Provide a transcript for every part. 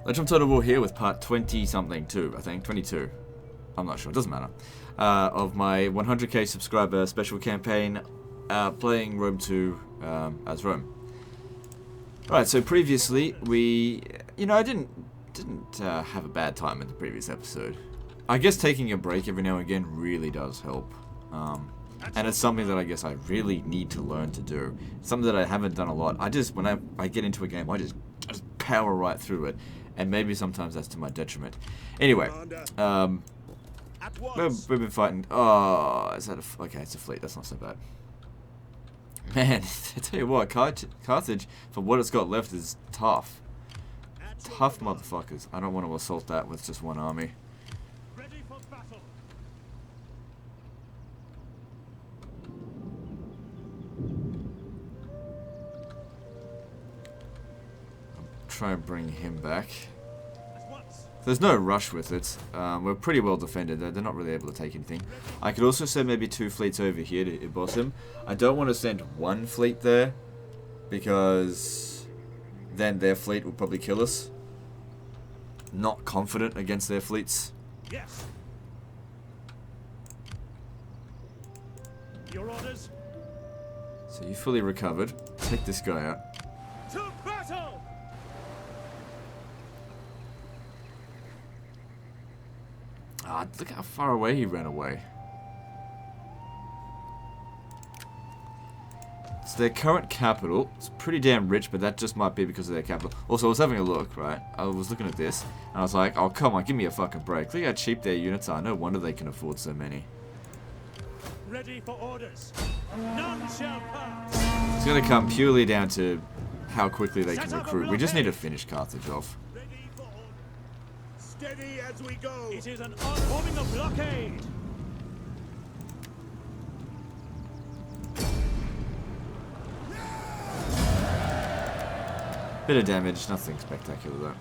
Let's jump total war here with part 20-something, 2, I think. 22. I'm not sure, it doesn't matter. Of my 100k subscriber special campaign, playing Rome 2 as Rome. Right, so previously I didn't have a bad time in the previous episode. I guess taking a break every now and again really does help. And it's something that I guess I really need to learn to do. Something that I haven't done a lot. When I get into a game, I just power right through it. And maybe sometimes that's to my detriment. Anyway, we've been fighting. Oh, is that okay, it's a fleet. That's not so bad. Man, I tell you what, Carthage, for what it's got left, is tough. Tough motherfuckers. I don't want to assault that with just one army. Ready for battle. Try and bring him back. There's no rush with it. We're pretty well defended. They're not really able to take anything. I could also send maybe 2 fleets over here to boss him. I don't want to send 1 fleet there, because then their fleet will probably kill us. Not confident against their fleets. Yes. Your orders. So you fully recovered. Take this guy out. To battle. Ah, look how far away he ran away. It's their current capital. It's pretty damn rich, but that just might be because of their capital. Also, I was having a look, right? I was looking at this, and I was like, oh, come on, give me a fucking break. Look how cheap their units are. No wonder they can afford so many. Ready for orders. None shall pass. It's going to come purely down to how quickly they can recruit. We just need to finish Carthage off. Steady as we go. It is an forming a blockade. Bit of damage, nothing spectacular though.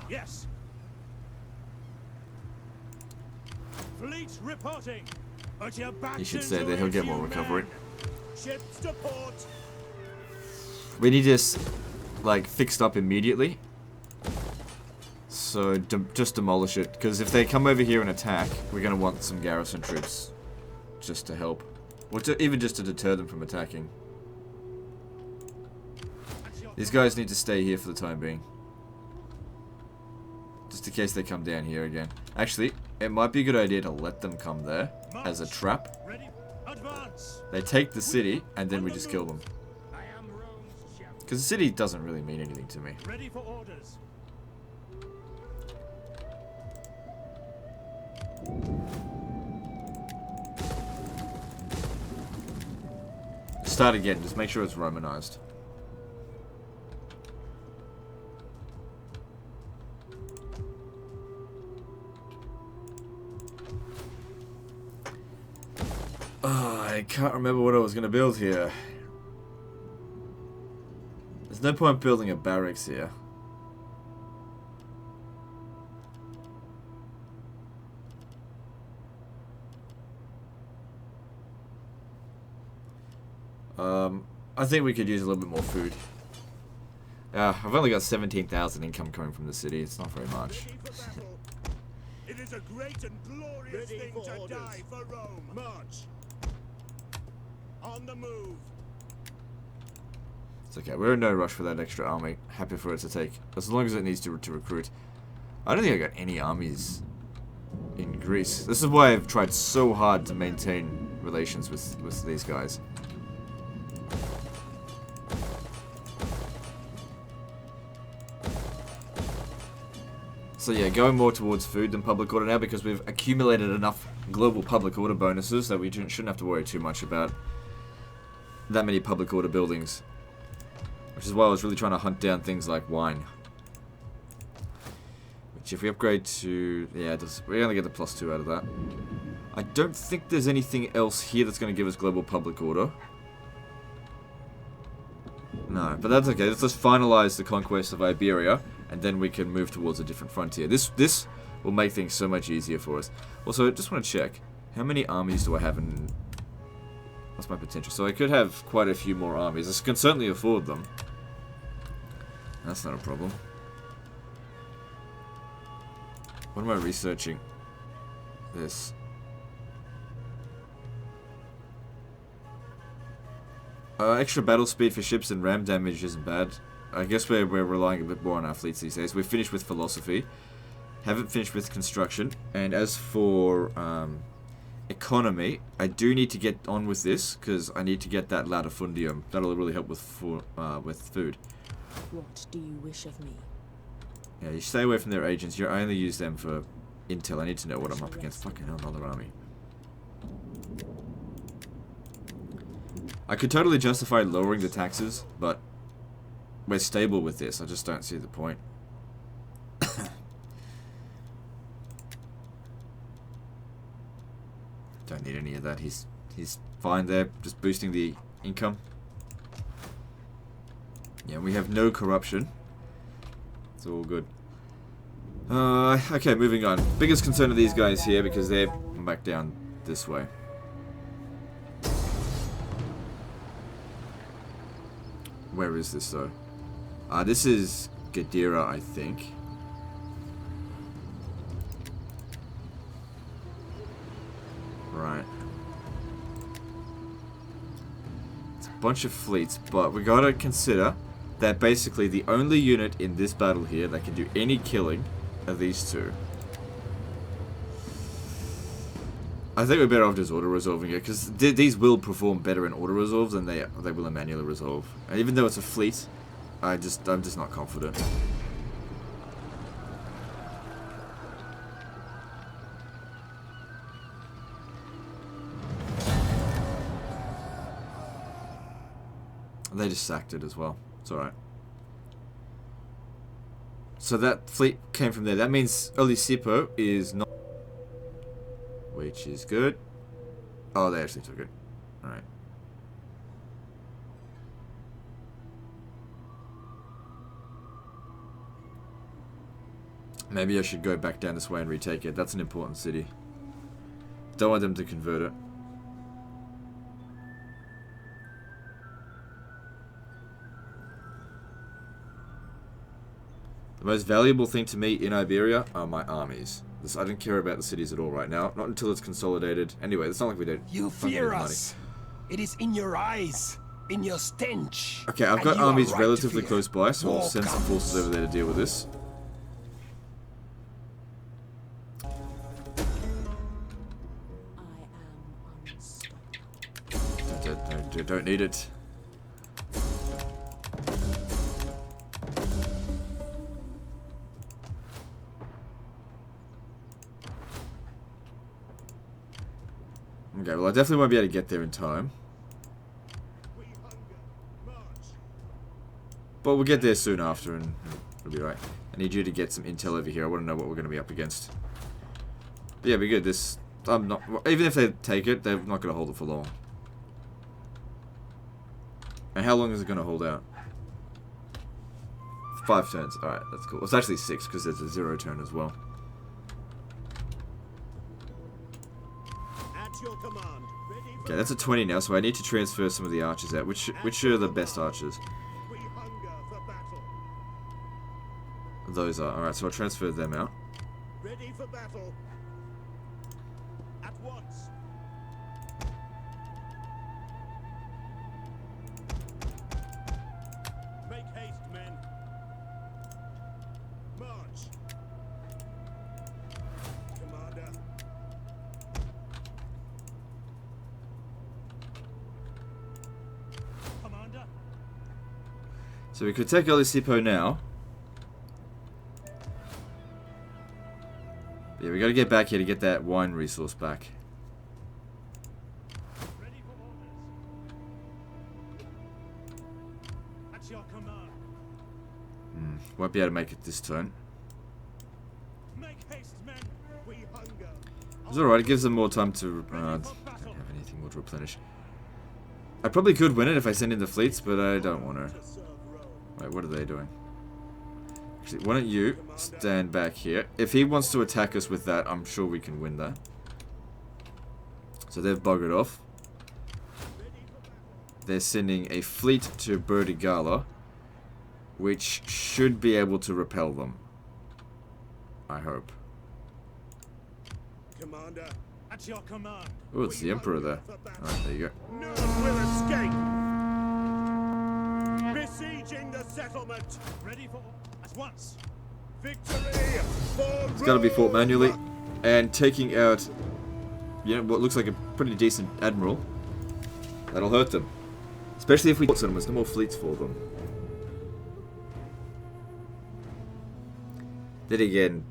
Yes. Fleet reporting. At your back. He should stay there, he'll get more recovery. Ships to port. We need this, like, fixed up immediately. So, just demolish it. Because if they come over here and attack, we're going to want some garrison troops just to help. Or even just to deter them from attacking. These guys need to stay here for the time being. Just in case they come down here again. Actually, it might be a good idea to let them come there as a trap. They take the city, and then we just kill them. Because the city doesn't really mean anything to me. Ready for orders. Start again, just make sure it's Romanized. Oh, I can't remember what I was going to build here. There's no point building a barracks here. I think we could use a little bit more food. I've only got 17,000 income coming from the city. It's not very much. It is a great and glorious thing to die for Rome. March. On the move. It's okay. We're in no rush for that extra army. Happy for it to take, as long as it needs to recruit. I don't think I got any armies in Greece. This is why I've tried so hard to maintain relations with these guys. So yeah, going more towards food than public order now, because we've accumulated enough global public order bonuses that we shouldn't have to worry too much about that many public order buildings. Which is why I was really trying to hunt down things like wine. Which if we upgrade to... yeah, we're going to get the +2 out of that. I don't think there's anything else here that's going to give us global public order. No, but that's okay. Let's just finalize the conquest of Iberia, and then we can move towards a different frontier. This will make things so much easier for us. Also, I just want to check. How many armies do I have in... what's my potential? So I could have quite a few more armies. I can certainly afford them. That's not a problem. What am I researching? This. Extra battle speed for ships and ram damage isn't bad. I guess we're relying a bit more on our fleets these days. We've finished with philosophy. Haven't finished with construction. And as for economy, I do need to get on with this because I need to get that latifundium. That'll really help with food. What do you wish of me? Yeah, you stay away from their agents. You only use them for intel. I need to know what I'm up against. Fucking hell, another army. I could totally justify lowering the taxes, but we're stable with this. I just don't see the point. Don't need any of that. He's fine there, just boosting the income. Yeah, we have no corruption. It's all good. Okay, moving on. Biggest concern of these guys here because they're back down this way. Where is this though? This is Gadira, I think. Right. It's a bunch of fleets, but we gotta consider that basically the only unit in this battle here that can do any killing are these two. I think we're better off just auto-resolving it, because these will perform better in auto-resolve than they will in manually resolve. And even though it's a fleet, I'm just not confident. They just sacked it as well. It's alright. So that fleet came from there. That means Olisipo is not... Which is good. Oh, they actually took it. Alright. Maybe I should go back down this way and retake it. That's an important city. Don't want them to convert it. The most valuable thing to me in Iberia are my armies. I don't care about the cities at all right now. Not until it's consolidated. Anyway, it's not like we don't. You fear us. It is in your eyes, in your stench. Okay, I've got armies relatively close by, so I'll send some forces over there to deal with this. I am unstoppable. Don't need it. Okay, well I definitely won't be able to get there in time. But we'll get there soon after and it'll be right. I need you to get some intel over here. I want to know what we're going to be up against. But yeah, be good. This, I'm not, even if they take it, they're not going to hold it for long. And how long is it going to hold out? 5 turns. Alright, that's cool. It's actually 6 because there's a 0 turn as well. Your command. Okay, that's a 20 now, so I need to transfer some of the archers out. Which are the best archers? We hunger for battle. Those are. Alright, so I'll transfer them out. Ready for battle. At once. Make haste, men. March. Commander. So we could take Olisipo now. Yeah, we gotta get back here to get that wine resource back. Ready for orders. At your command. Won't be able to make it this turn. Make haste, men. We hunger. It's alright, it gives them more time to... I don't have anything more to replenish. I probably could win it if I send in the fleets, but I don't want to. Wait, what are they doing? Actually, why don't you stand back here? If he wants to attack us with that, I'm sure we can win that. So they've buggered off. They're sending a fleet to Burdigala, which should be able to repel them. I hope. Commander. At your command. Oh, it's the Emperor there. Oh, there you go. None will escape. Besieging the settlement. Ready for at once. Victory for It's got to be fought manually, and taking out, you know, what looks like a pretty decent admiral. That'll hurt them, especially if we put settlements. No more fleets for them. Then again,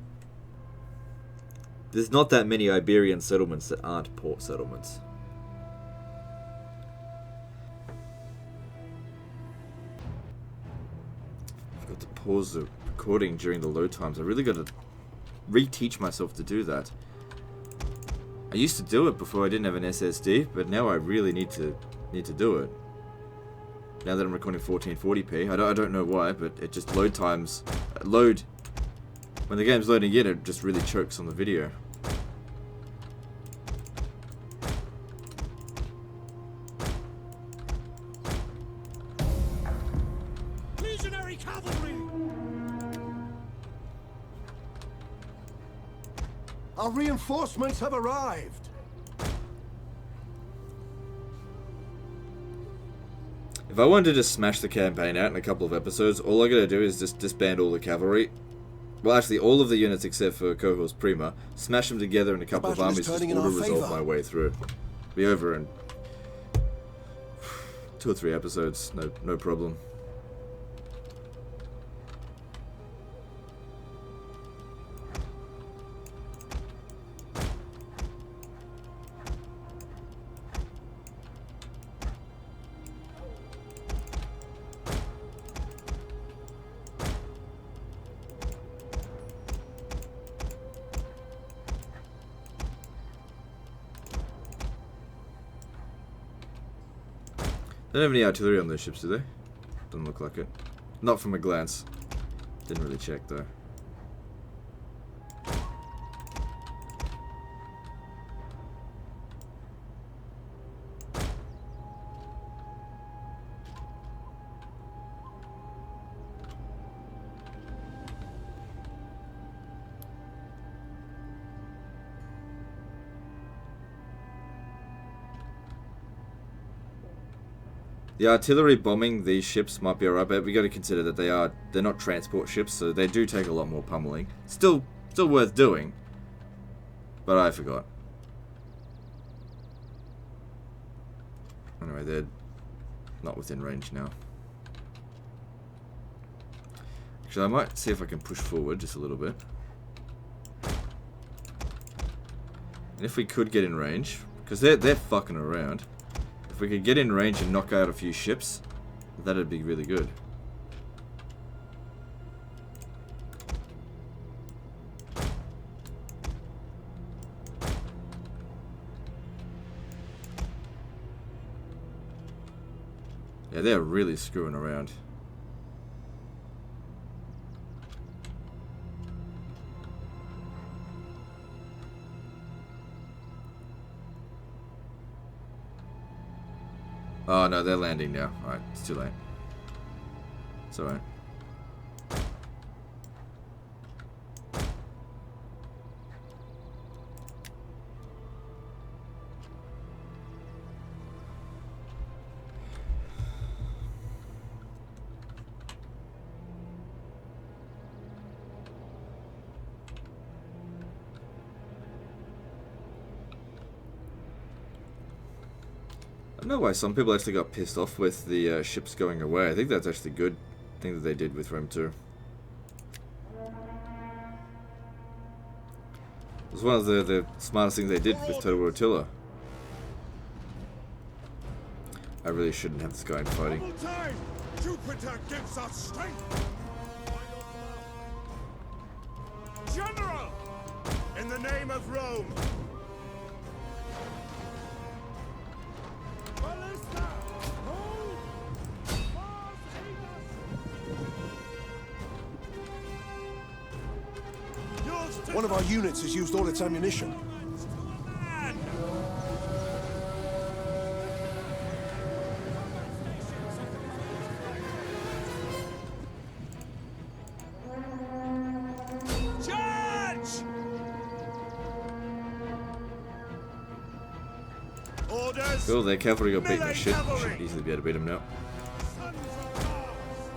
there's not that many Iberian settlements that aren't port settlements. I've got to pause the recording during the load times. I really got to reteach myself to do that. I used to do it before I didn't have an SSD, but now I really need to do it. Now that I'm recording 1440p, I don't know why, but it just load times when the game's loading in, it just really chokes on the video. legionary cavalry. Our reinforcements have arrived. If I wanted to just smash the campaign out in a couple of episodes, all I gotta do is just disband all the cavalry. Well, actually, all of the units except for Cohorts Prima, smash them together in a couple of battle is armies, just turning in our auto-resolve favor. my way through. Be over in 2 or 3 episodes, no problem. They don't have any artillery on those ships, do they? Doesn't look like it. Not from a glance. Didn't really check, though. The artillery bombing these ships might be alright, but we got to consider that they're not transport ships, so they do take a lot more pummeling. Still worth doing, but I forgot. Anyway, they're not within range now. Actually, I might see if I can push forward just a little bit. And if we could get in range, because they're fucking around. If we could get in range and knock out a few ships, that'd be really good. Yeah, they're really screwing around. Oh no, they're landing now. Alright, it's too late. It's alright. I don't know why some people actually got pissed off with the ships going away. I think that's actually a good thing that they did with Rome 2. It was one of the smartest things they did with Total Rotilla. I really shouldn't have this guy in fighting. Double time. Jupiter gives us strength. General, in the name of Rome. Ballista, hold. Mars, aid us. Yours to One of our units has used all its ammunition. man. Charge! Archers! Cool, their cavalry got beaten to Melee shit. cavalry! Should easily be able to beat them now. Sons of Mars!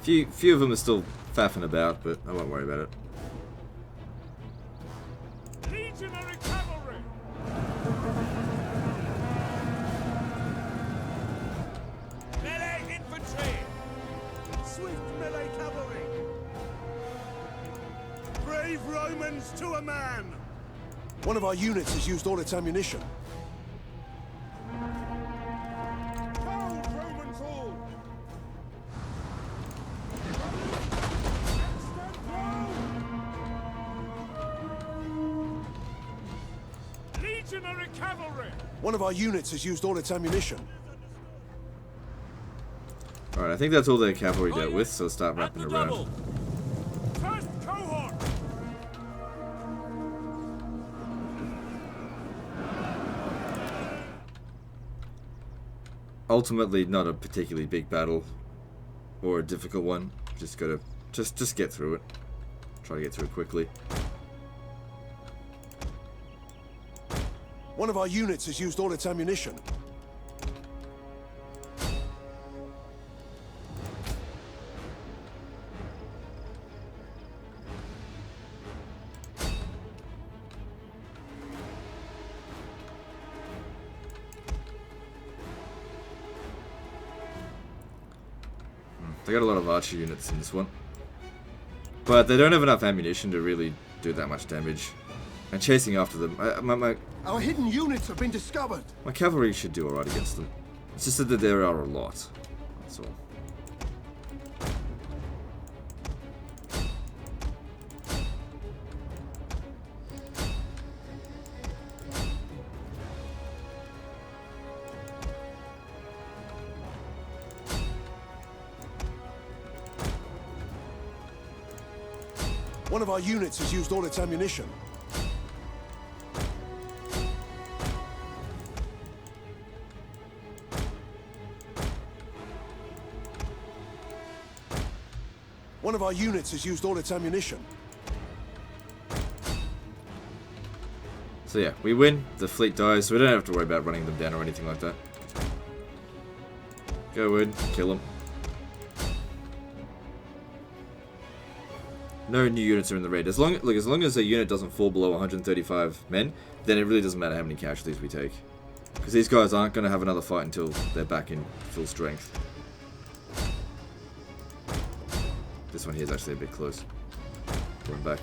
Few of them are still faffing about, but I won't worry about it. Legionary cavalry! Melee infantry! Swift melee cavalry! Brave Romans to a man! One of our units has used all its ammunition. Hold Romans all! Legionary cavalry! One of our units has used all its ammunition. Alright, I think that's all their cavalry dealt with, so let's start At wrapping the around. double! First cohort! Ultimately, not a particularly big battle or a difficult one. Just gotta just get through it. Try to get through it quickly. One of our units has used all its ammunition. They got a lot of archer units in this one. But they don't have enough ammunition to really do that much damage. And chasing after them, Our hidden units have been discovered. my cavalry should do alright against them. It's just that there are a lot. That's all. One of our units has used all its ammunition. One of our units has used all its ammunition. So yeah, we win. The fleet dies, so we don't have to worry about running them down or anything like that. Go in, kill them. No new units are in the raid. As long as a unit doesn't fall below 135 men, then it really doesn't matter how many casualties we take. Because these guys aren't going to have another fight until they're back in full strength. This one here is actually a bit close. Going back.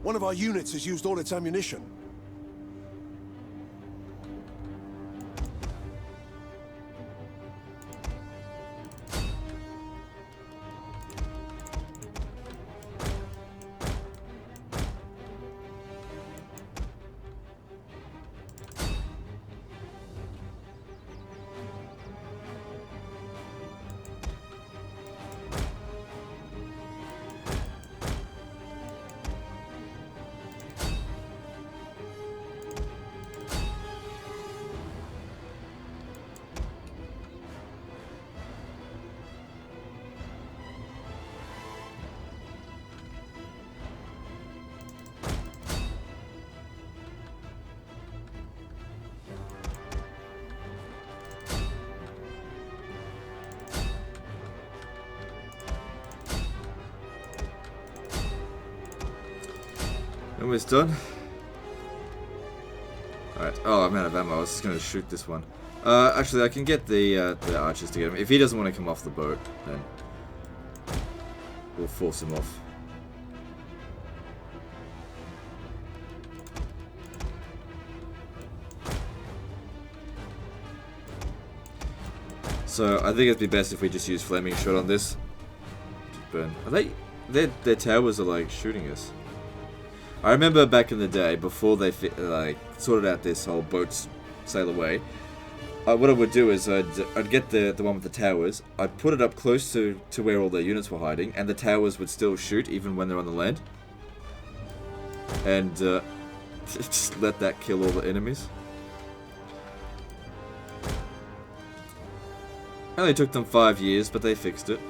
One of our units has used all its ammunition. Almost done. Alright. Oh, I'm out of ammo. I was just going to shoot this one. Actually, I can get the archers to get him. If he doesn't want to come off the boat, then we'll force him off. So, I think it'd be best if we just use flaming shot on this. Just burn. Are they... Their towers are like shooting us. I remember back in the day, before they like sorted out this whole boats sail away, what I would do is I'd get the one with the towers, I'd put it up close to where all their units were hiding, and the towers would still shoot even when they're on the land. And just let that kill all the enemies. Only took them 5 years, but they fixed it.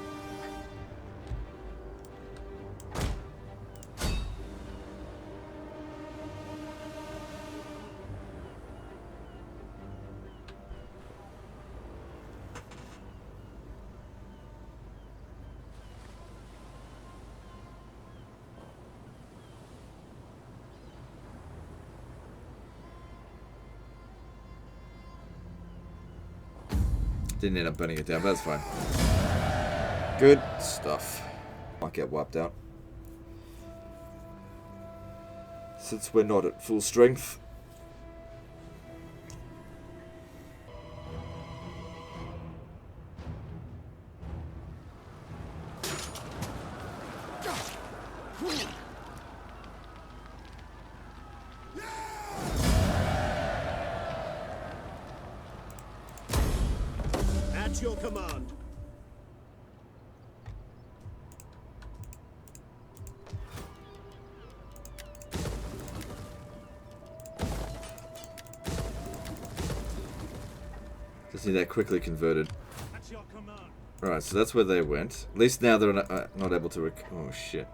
Didn't end up burning it down, but that's fine. Good stuff. Might get wiped out. Since we're not at full strength. At your command. Just need that quickly converted. At your command. Alright, so that's where they went. At least now they're not able to oh shit.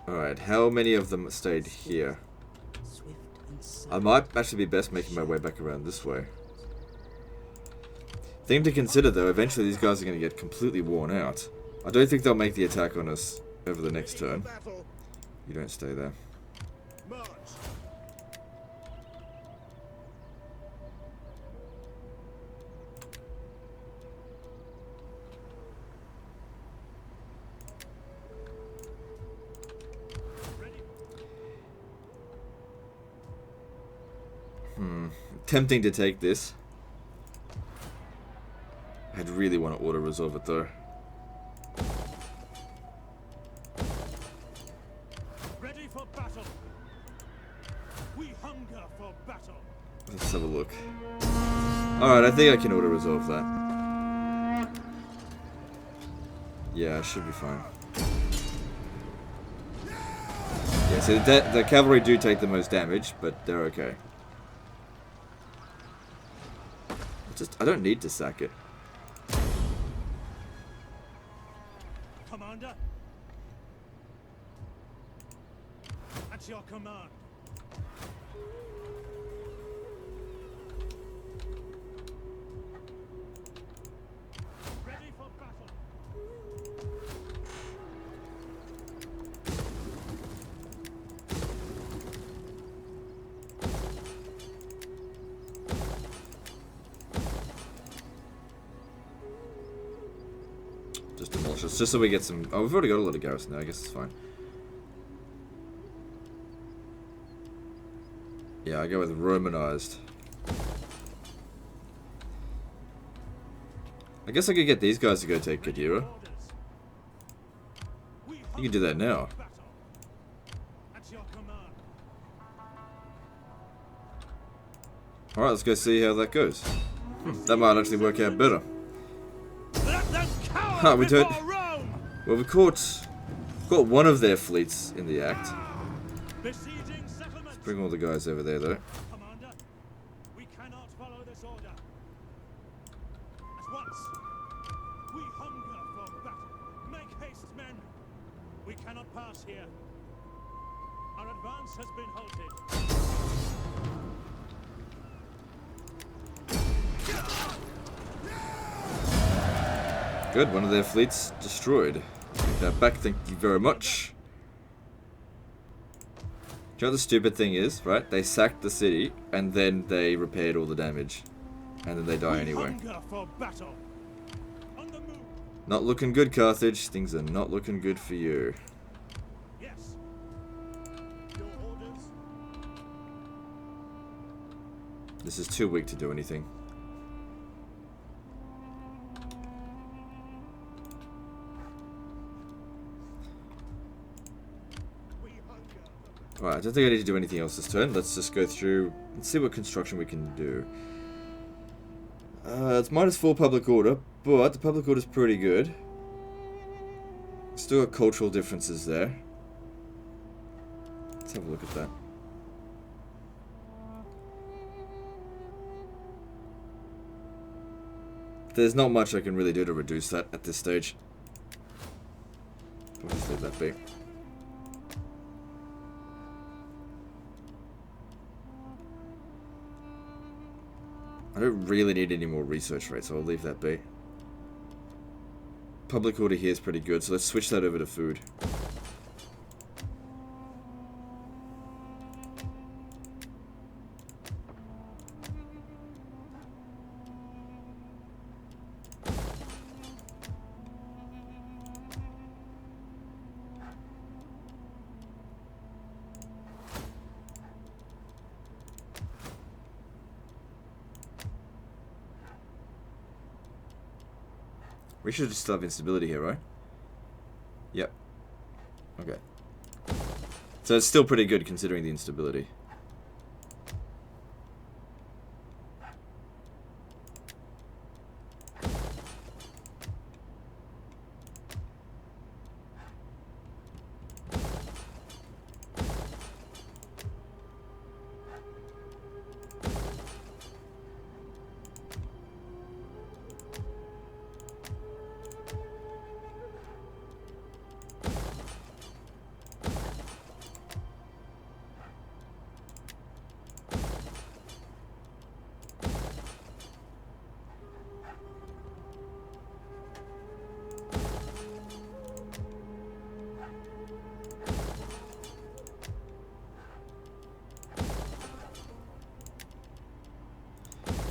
Alright, how many of them stayed here? Swift and I might actually be best making my way back around this way. Thing to consider though, eventually these guys are going to get completely worn out. I don't think they'll make the attack on us over the next turn. Battle. You don't stay there. March. Tempting to take this. I'd really want to auto-resolve it though. Ready for battle. We hunger for battle. Let's have a look. Alright, I think I can auto-resolve that. Yeah, I should be fine. Yeah, so the cavalry do take the most damage, but they're okay. I don't need to sack it. Commander. At your command. Ready for battle. Just demolish us, just so we get some... Oh, we've already got a lot of garrison there, I guess it's fine. Yeah, I go with Romanized. I guess I could get these guys to go take Kadira. You can do that now. At your command. Alright, let's go see how that goes. That might actually work out better. Let them cower Huh, we don't... before Rome. Well, we caught one of their fleets in the act. Besieging settlements. Bring all the guys over there, though. Commander, we cannot follow this order. At once. We hunger for battle. Make haste, men. We cannot pass here. Our advance has been halted. Good, one of their fleets destroyed. Take that back, thank you very much. Do you know what the stupid thing is, right? They sacked the city, and then they repaired all the damage. And then they die anyway. Hunger for battle. On the move. Not looking good, Carthage. Things are not looking good for you. Yes. Your orders. This is too weak to do anything. Alright, I don't think I need to do anything else this turn. Let's just go through and see what construction we can do. It's -4 public order, but the public order is pretty good. Still got cultural differences there. Let's have a look at that. There's not much I can really do to reduce that at this stage. We'll just leave that be. I don't really need any more research rates, so I'll leave that be. Public order here is pretty good, so let's switch that over to food. We should just have instability here, right? Yep. Okay. So it's still pretty good considering the instability.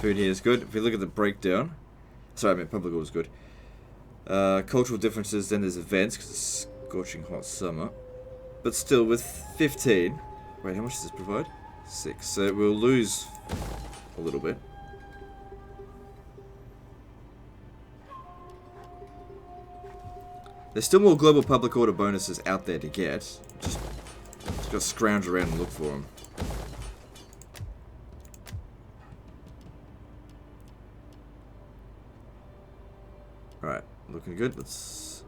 Food here is good. If we look at the breakdown, sorry, I mean public order is good. Cultural differences, then there's events because it's scorching hot summer. But still, with 15, wait, how much does this provide? 6. So we'll lose a little bit. There's still more global public order bonuses out there to get. Just gotta scrounge around and look for them. Alright, looking good. Let's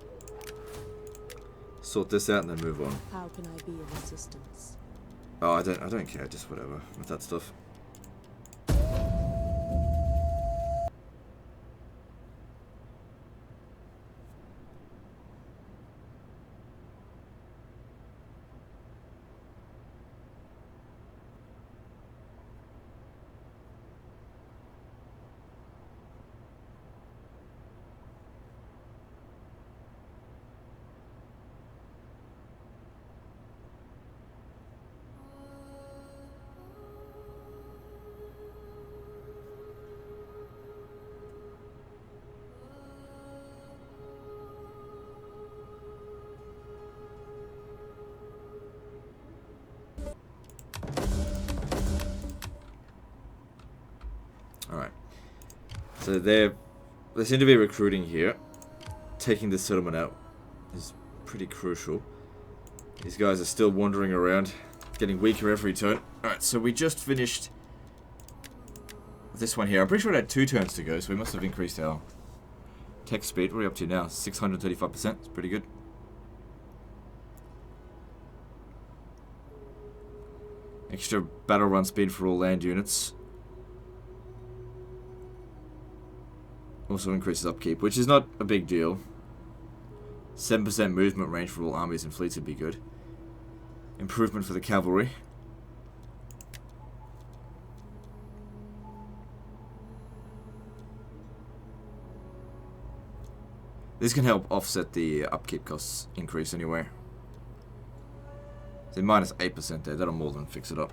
sort this out and then move on. How can I be of assistance? Oh, I don't care. Just whatever with that stuff. Alright. So they seem to be recruiting here. Taking this settlement out is pretty crucial. These guys are still wandering around, getting weaker every turn. Alright, so we just finished this one here. I'm pretty sure it had 2 turns to go, so we must have increased our tech speed. What are we up to now? 635%. It's pretty good. Extra battle run speed for all land units. Also increases upkeep, which is not a big deal. 7% movement range for all armies and fleets would be good. Improvement for the cavalry. This can help offset the upkeep costs increase anyway. So minus 8% there, that'll more than fix it up.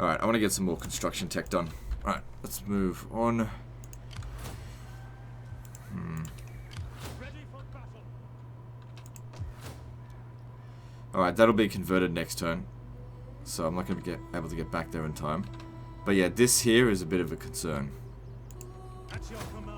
Alright, I want to get some more construction tech done. Alright, let's move on. Alright, that'll be converted next turn. So I'm not going to be able to get back there in time. But yeah, this here is a bit of a concern. At your command.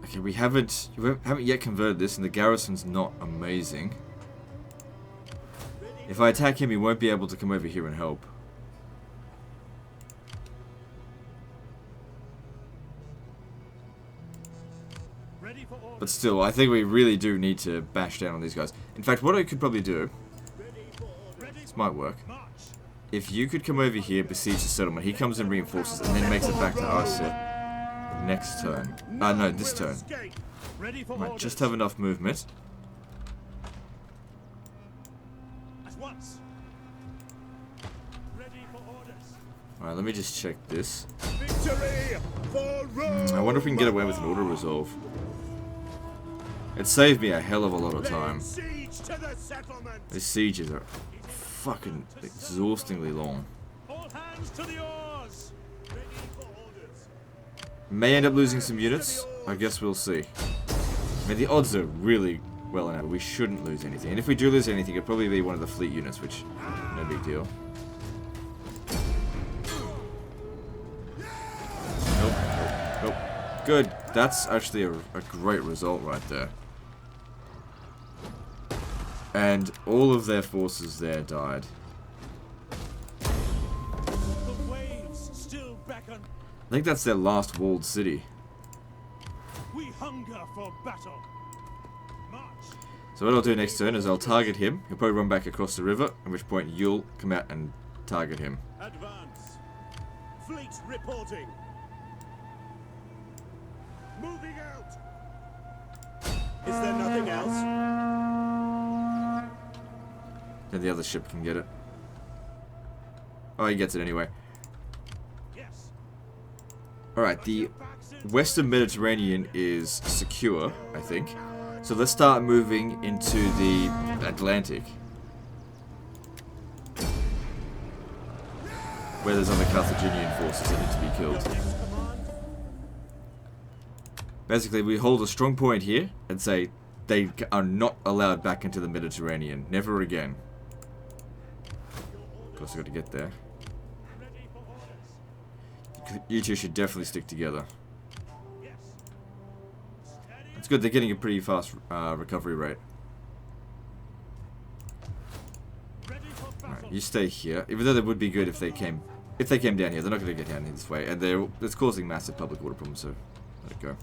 Okay, we haven't yet converted this, and the garrison's not amazing. If I attack him, he won't be able to come over here and help. Ready for orders. But still, I think we really do need to bash down on these guys. In fact, what I could probably do, Ready this might work. march. If you could come over here, besiege the settlement, he comes and reinforces, and then makes it back to us next turn. No, this turn. Escape. Ready for Might orders. just have enough movement. At once. Ready for orders. Alright, let me just check this. Victory for Rome! I wonder if we can get away with an auto resolve. It saved me a hell of a lot of time. Siege to the settlement! These sieges are fucking exhaustingly long. All hands to the oars. Ready for orders. May end up losing some units. I guess we'll see. I mean, the odds are really well enough. We shouldn't lose anything. And if we do lose anything, it'll probably be one of the fleet units, which, no big deal. Nope, nope, nope. Good. That's actually a great result right there. And all of their forces there died. The waves still beckon. I think that's their last walled city. We hunger for battle. March. So what I'll do next turn is I'll target him. He'll probably run back across the river, at which point you'll come out and target him. Advance. Fleet reporting. Moving out. Is there nothing else? Then the other ship can get it. Oh, he gets it anyway. Yes. Alright, the Western Mediterranean is secure, I think. So let's start moving into the Atlantic. Where there's other Carthaginian forces that need to be killed. Basically, we hold a strong point here and say they are not allowed back into the Mediterranean. Never again. Of course, I've got to get there. Ready for orders. You two should definitely stick together. Yes. Steady. It's good, they're getting a pretty fast recovery rate. Ready for battle. Alright, you stay here. Even though they would be good if they came down here. They're not going to get down here this way. And it's causing massive public order problems, so let it go.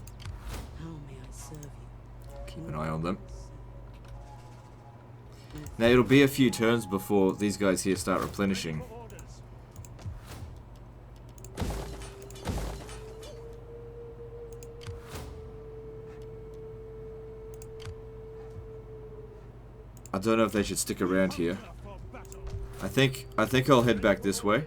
How may I serve you? Keep an eye on them. Now, it'll be a few turns before these guys here start replenishing. For orders. I don't know if they should stick around here. Hunger for battle. I think I'll head back this way.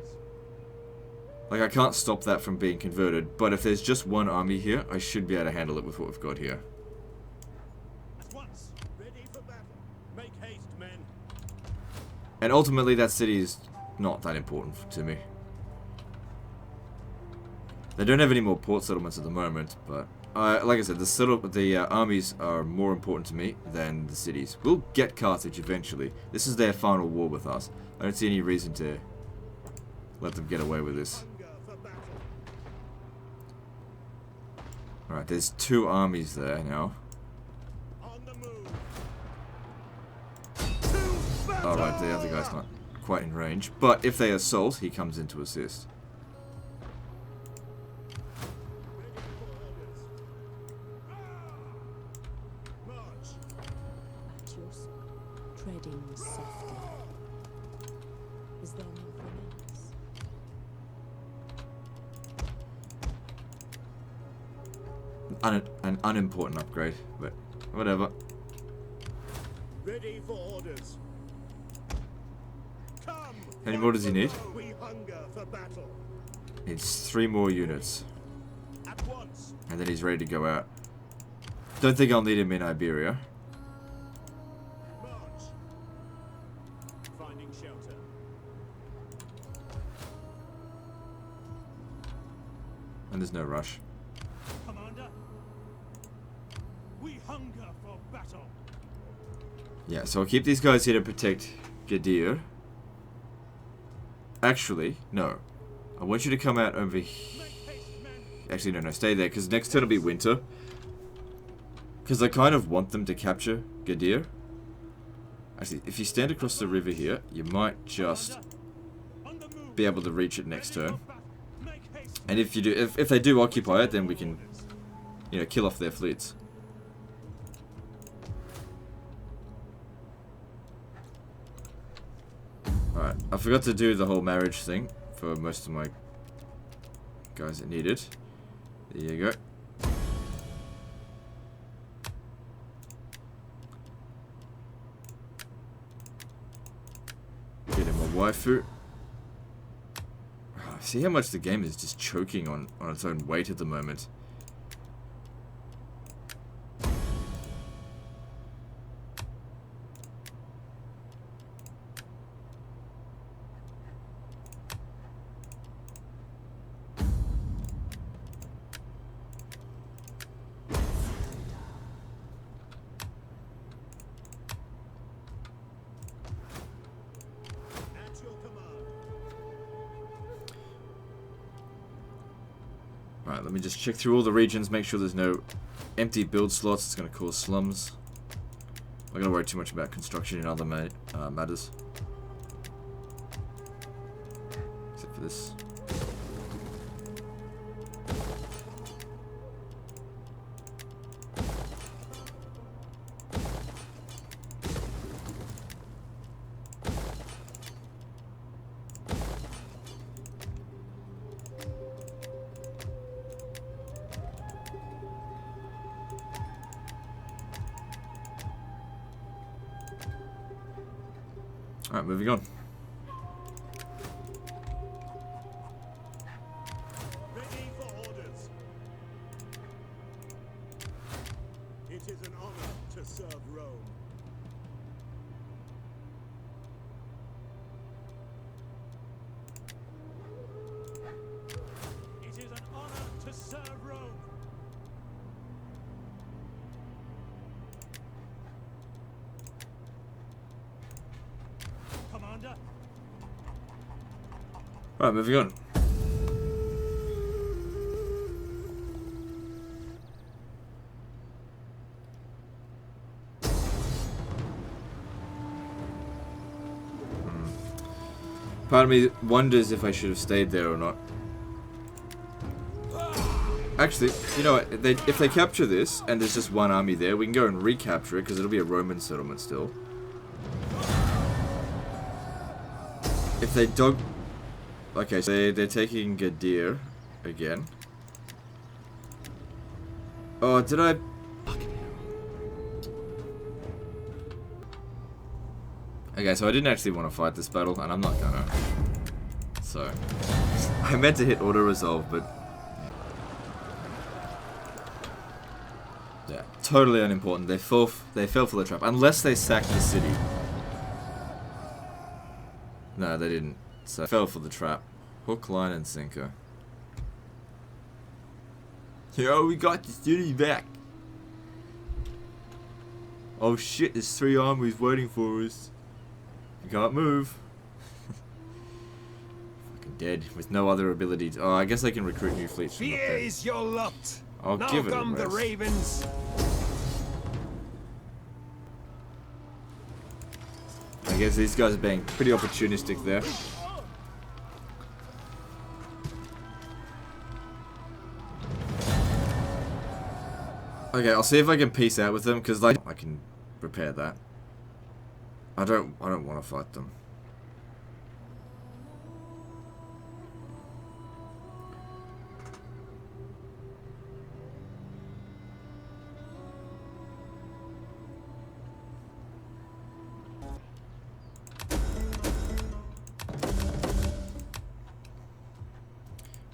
Like, I can't stop that from being converted, but if there's just one army here, I should be able to handle it with what we've got here. At once. Ready for battle. Make haste, men. And ultimately, that city is not that important to me. They don't have any more port settlements at the moment, but like I said, the armies are more important to me than the cities. We'll get Carthage eventually. This is their final war with us. I don't see any reason to let them get away with this. Hunger for battle. Alright, there's two armies there now. On the move. Alright, the other guy's not quite in range. But if they assault, he comes in to assist. March. At your side, treading softly. Is there nothing else? An unimportant upgrade, but whatever. Ready for orders. Come. How many more does he need? We hunger for battle. Needs 3 more units. At once. And then he's ready to go out. Don't think I'll need him in Iberia. March. Finding shelter. And there's no rush. Commander, we hunger for battle. Yeah, so I'll keep these guys here to protect Gadir. Actually, no. I want you to come out over here. Actually, no, stay there, because next turn will be winter. Because I kind of want them to capture Gadir. Actually, if you stand across the river here, you might just be able to reach it next turn. And if you do, if they do occupy it, then we can, you know, kill off their fleets. Alright, I forgot to do the whole marriage thing for most of my guys that need it. There you go. Get him a waifu. See how much the game is just choking on its own weight at the moment. Alright, let me just check through all the regions, make sure there's no empty build slots. It's going to cause slums. I'm not going to worry too much about construction in other matters. Except for this. Alright, moving on. Ready for orders. It is an honor to serve Rome. It is an honor to serve Rome. Commander, Alright, moving on. Part of me wonders if I should have stayed there or not. Actually, you know what? If they capture this and there's just one army there, we can go and recapture it because it'll be a Roman settlement still. If they dog... Okay, so they're taking Gadir again. Oh, did I... Okay, so I didn't actually want to fight this battle, and I'm not gonna. So... I meant to hit auto-resolve, but... Yeah, totally unimportant. They fell for the trap. Unless they sacked the city. No, they didn't. So fell for the trap. Hook, line, and sinker. Yo, we got the city back. Oh shit, there's 3 armies waiting for us. We can't move. Fucking dead, with no other ability to... Oh, I guess I can recruit new fleets from up Fear there. is your lot. I'll Now give it a come the rest. ravens. I guess these guys are being pretty opportunistic there. Okay, I'll see if I can peace out with them because I can repair that. I don't want to fight them.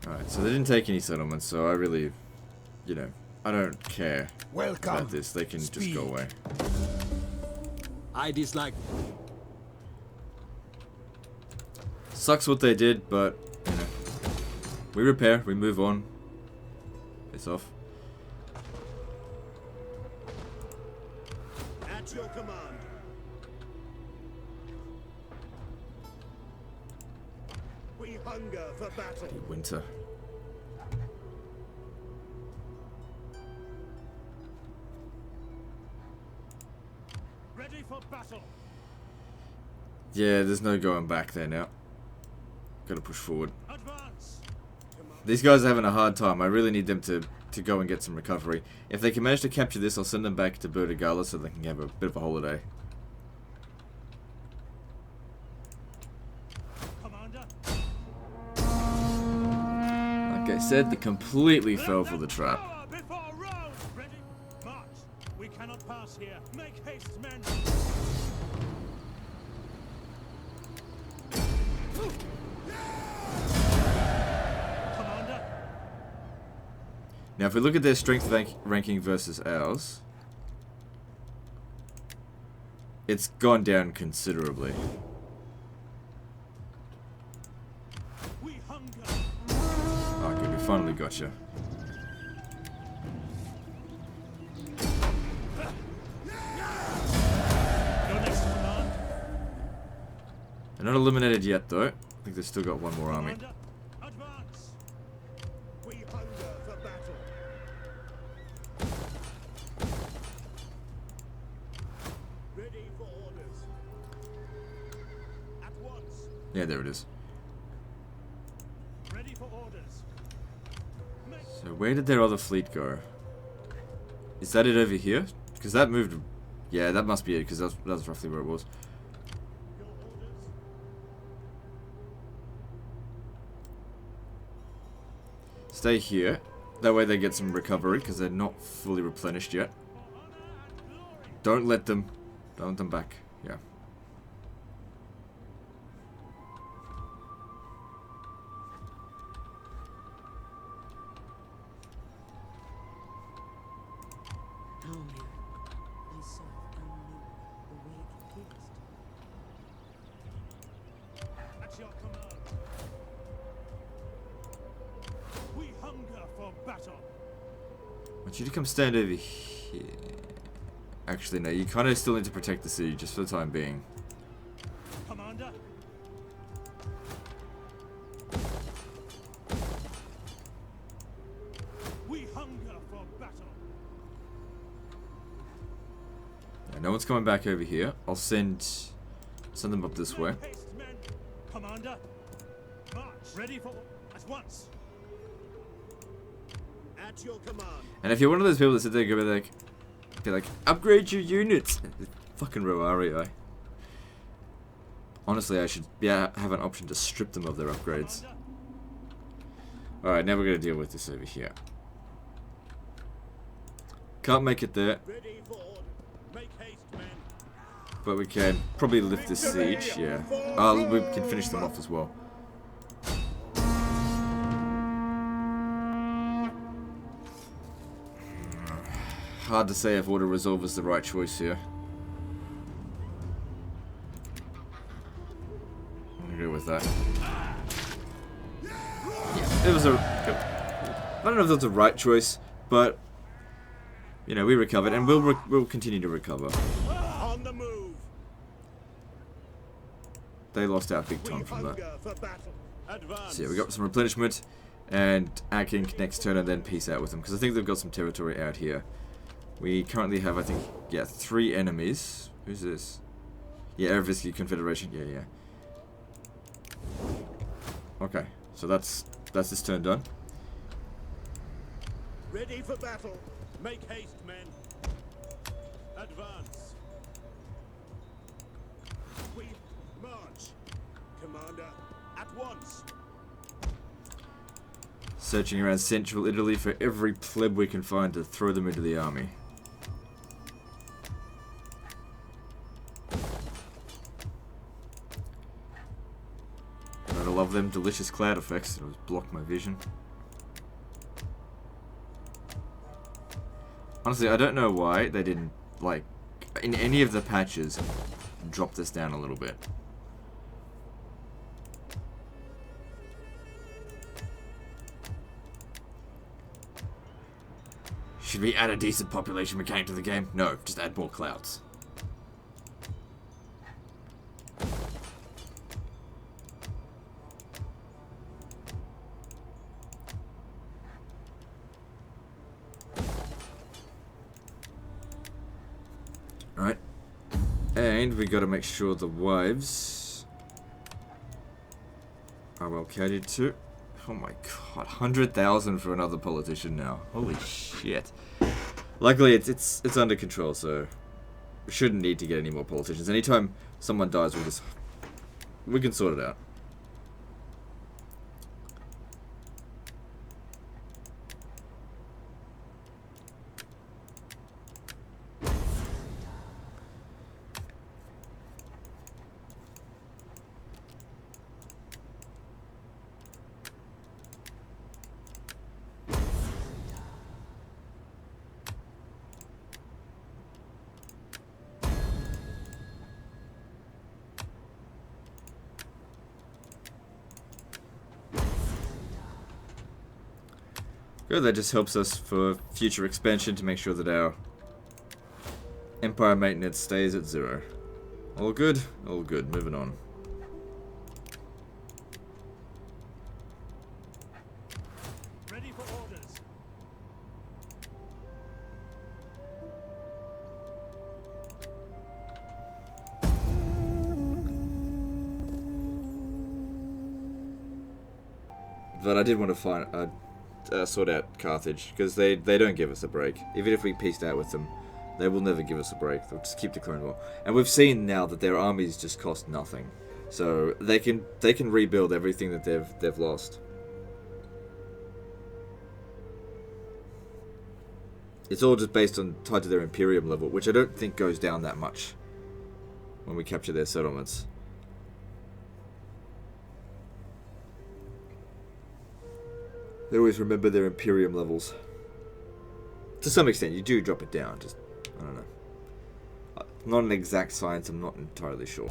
Alright, so they didn't take any settlements, so I really, you know, I don't care Welcome. about this. They can just go away. I dislike. Sucks what they did, but you know, we repair, we move on. Piss off. At your command. We hunger for battle. Winter. Ready for battle. Yeah, there's no going back there now. Gotta push forward. Advance. These guys are having a hard time. I really need them to go and get some recovery. If they can manage to capture this, I'll send them back to Burdigala so they can have a bit of a holiday. Commander. Like I said, they completely fell for the trap. Power before Rome. Ready. March. We cannot pass here. Make haste, men. Commander. Now, if we look at their strength ranking versus ours, it's gone down considerably. We hunger. Okay, we finally got you. Your next command. They're not eliminated yet, though. I think they've still got one more army. Commander. Advance. We hunger for battle. Ready for orders. At once. Yeah, there it is. Ready for orders. Make So where did their other fleet go? Is that it over here? Because that moved... Yeah, that must be it, because that's roughly where it was. your orders. Stay here. That way they get some recovery, because they're not fully replenished yet. For honor and glory. Don't let them back. Yeah. Almir, I serve only the way it pleased. At your command. We hunger for battle. I want you to come stand over here. Actually, no, you kind of still need to protect the city, just for the time being. Commander. We hunger for battle. Yeah, no one's coming back over here. I'll send them up this way. Make haste, men. Commander. March. Ready for at once. At your command. And if you're one of those people that sit there and go like, upgrade your units. Fucking Roarii. Honestly, I should have an option to strip them of their upgrades. Commander. Alright, now we're going to deal with this over here. Can't make it there, Ready for order. Make haste, men. but we can probably lift this siege, yeah. We can finish them off as well. Hard to say if Order Resolve is the right choice here. I'm gonna go with that. Yeah, it was I don't know if that's the right choice, but you know, we recovered, and we'll continue to recover. On the move. They lost out big We time from that. hunger for battle. Advance. So yeah, we got some replenishment, and King next turn, and then peace out with them, because I think they've got some territory out here. We currently have, I think, yeah, 3 enemies. Who's this? Yeah, Erevsky Confederation. Yeah. Okay, so that's this turn done. Ready for battle. Make haste, men. Advance. We march. Commander, at once. Searching around central Italy for every pleb we can find to throw them into the army. Gotta love them delicious cloud effects that always block my vision. Honestly, I don't know why they didn't, like, in any of the patches, drop this down a little bit. Should we add a decent population mechanic to the game? No, just add more clouds. Alright. And we gotta make sure the wives are well catered to. Oh my god, 100,000 for another politician now. Holy shit. Luckily, it's under control, so we shouldn't need to get any more politicians. Anytime someone dies, we can sort it out. Good, that just helps us for future expansion to make sure that our Empire maintenance stays at 0. All good? All good. Moving on. Ready for orders. But I did want to find sort out Carthage, because they don't give us a break. Even if we pieced out with them, they will never give us a break. They'll just keep declaring war. And we've seen now that their armies just cost nothing, so they can rebuild everything that they've lost. It's all just based on tied to their Imperium level, which I don't think goes down that much when we capture their settlements. They always remember their Imperium levels. To some extent, you do drop it down, just, I don't know. Not an exact science, I'm not entirely sure.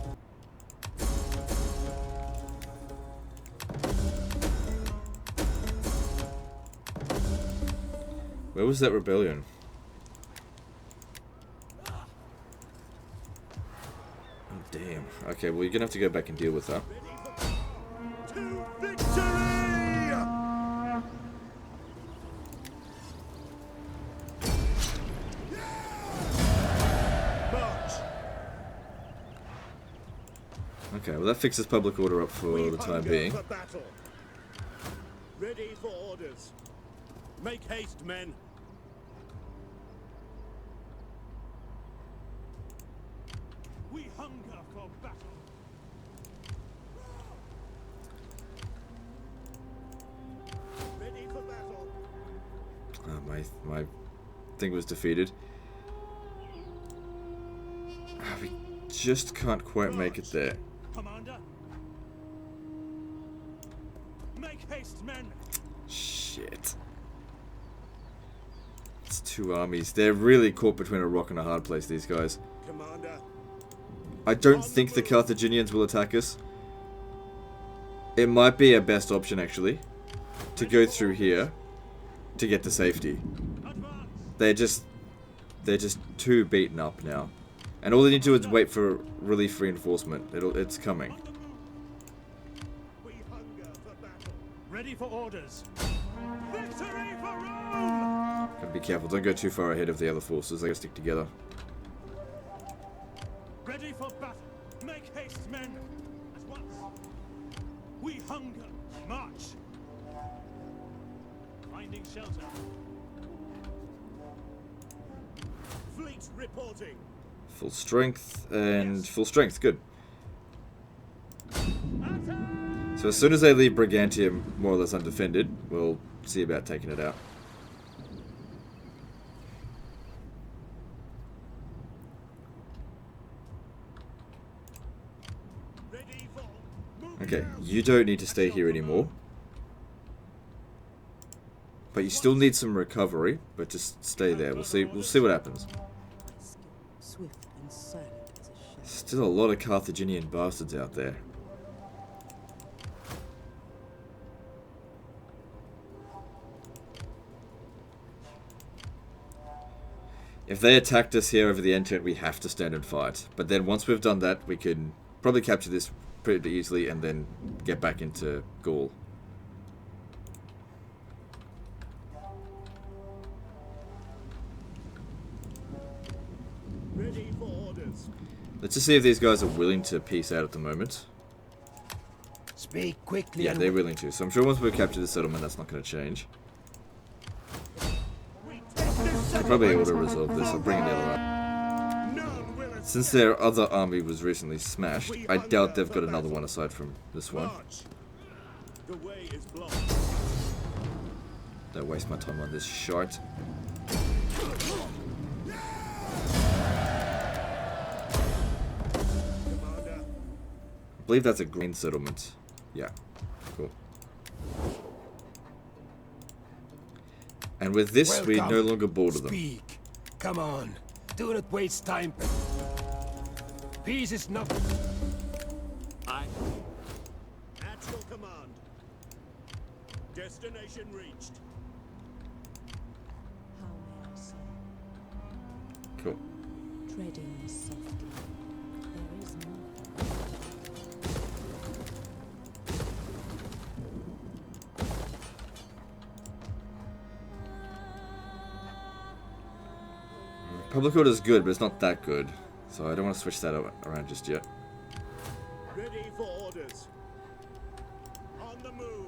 Where was that rebellion? Oh, damn. Okay, well, you're gonna have to go back and deal with that. To victory! March! Okay, well, that fixes public order up for the time hunger being. for battle. Ready for orders. Make haste, men. We hunger for battle. Ready for battle. My thing was defeated. We just can't quite make it there. Commander. Make haste, men. Shit. It's 2 armies. They're really caught between a rock and a hard place, these guys. Commander. I don't think the Carthaginians will attack us. It might be a best option, actually, to go through here to get to safety. Advance. They're just too beaten up now. And all they need to do is wait for relief reinforcement. It's coming. On the move. We hunger for battle. Ready for orders. Victory for Rome! Gotta be careful, don't go too far ahead of the other forces, they gotta stick together. Ready for battle. Make haste, men. At once. We hunger. March. Finding shelter. Fleet reporting. Full strength, and full strength, good. Attack! So as soon as they leave Brigantium more or less undefended, we'll see about taking it out. Ready for moving Okay, out. you don't need to stay here anymore. But you still need some recovery, but just stay there. We'll see what happens. Swift and silent as a shadow. Still a lot of Carthaginian bastards out there. If they attacked us here over the entrant, we have to stand and fight. But then once we've done that, we can probably capture this pretty easily and then get back into Gaul. Ready for orders. Let's just see if these guys are willing to peace out at the moment. Speak quickly. Yeah, and they're willing to. So I'm sure once we capture the settlement, that's not going to change. I'll probably auto-resolve this. I'll bring in the other army. None will Since their other army was recently smashed, I doubt they've got another one aside from this one. march. The way is blocked. Don't waste my time on this shite. Commander, I believe that's a green settlement. Yeah, cool. And with this, we Welcome. no longer border them. Speak. Come on. Do not waste time. Peace is not. at your command. Destination reached. How may I say? Cool. Treading softly. There is nothing. Public order is good, but it's not that good. So I don't want to switch that around just yet. Ready for orders. On the move.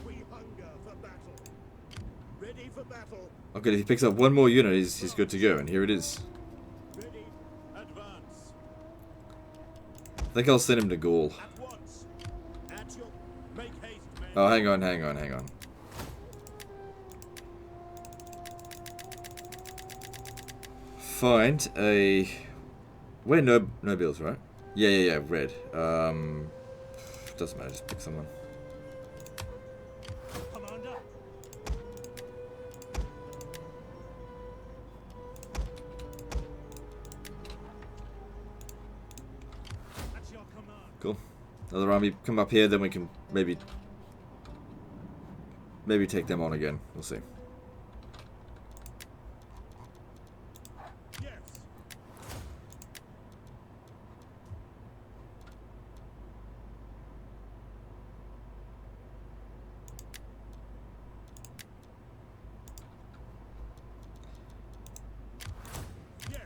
We hunger for battle. Ready for battle. Okay, if he picks up one more unit, he's good to go, and here it is. Ready. Advance. I think I'll send him to Gaul. At once. At your... Make haste, men. Oh, hang on. Find a... We're nobles, right? Yeah, red. Doesn't matter, just pick someone. Commander. At your command. Cool. Another army come up here, then we can maybe take them on again. We'll see. Yes. Yes.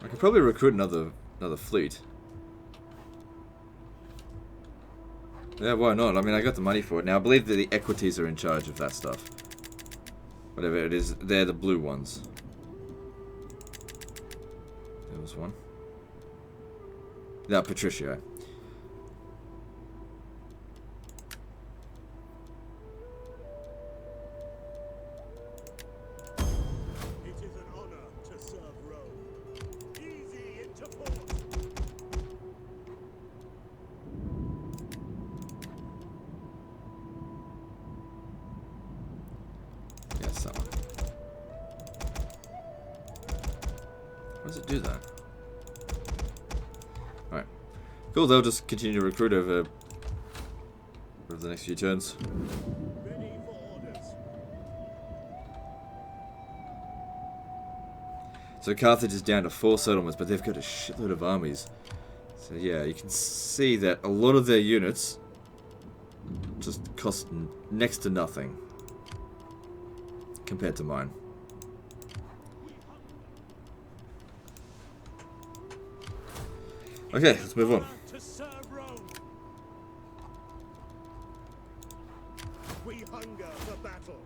I could probably recruit another fleet. Yeah, why not? I mean, I got the money for it. Now, I believe that the equities are in charge of that stuff. Whatever it is, they're the blue ones. There was one. That Patricia. It is an honor to serve Rome. Easy into port. Yes, that one. Why does it do that? Alright. Cool, they'll just continue to recruit over the next few turns. Ready for orders. So Carthage is down to 4 settlements, but they've got a shitload of armies. So yeah, you can see that a lot of their units just cost next to nothing compared to mine. Okay, let's move on. To serve Rome. We hunger for battle.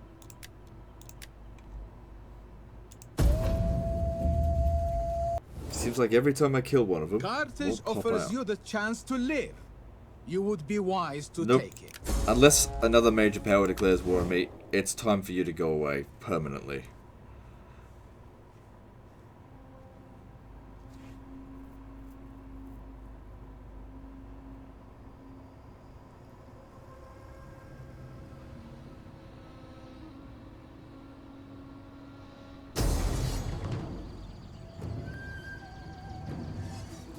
Seems like every time I kill one of them, Carthage more pop offers out. you the chance to live. You would be wise to Nope. take it. Unless another major power declares war on me, it's time for you to go away permanently.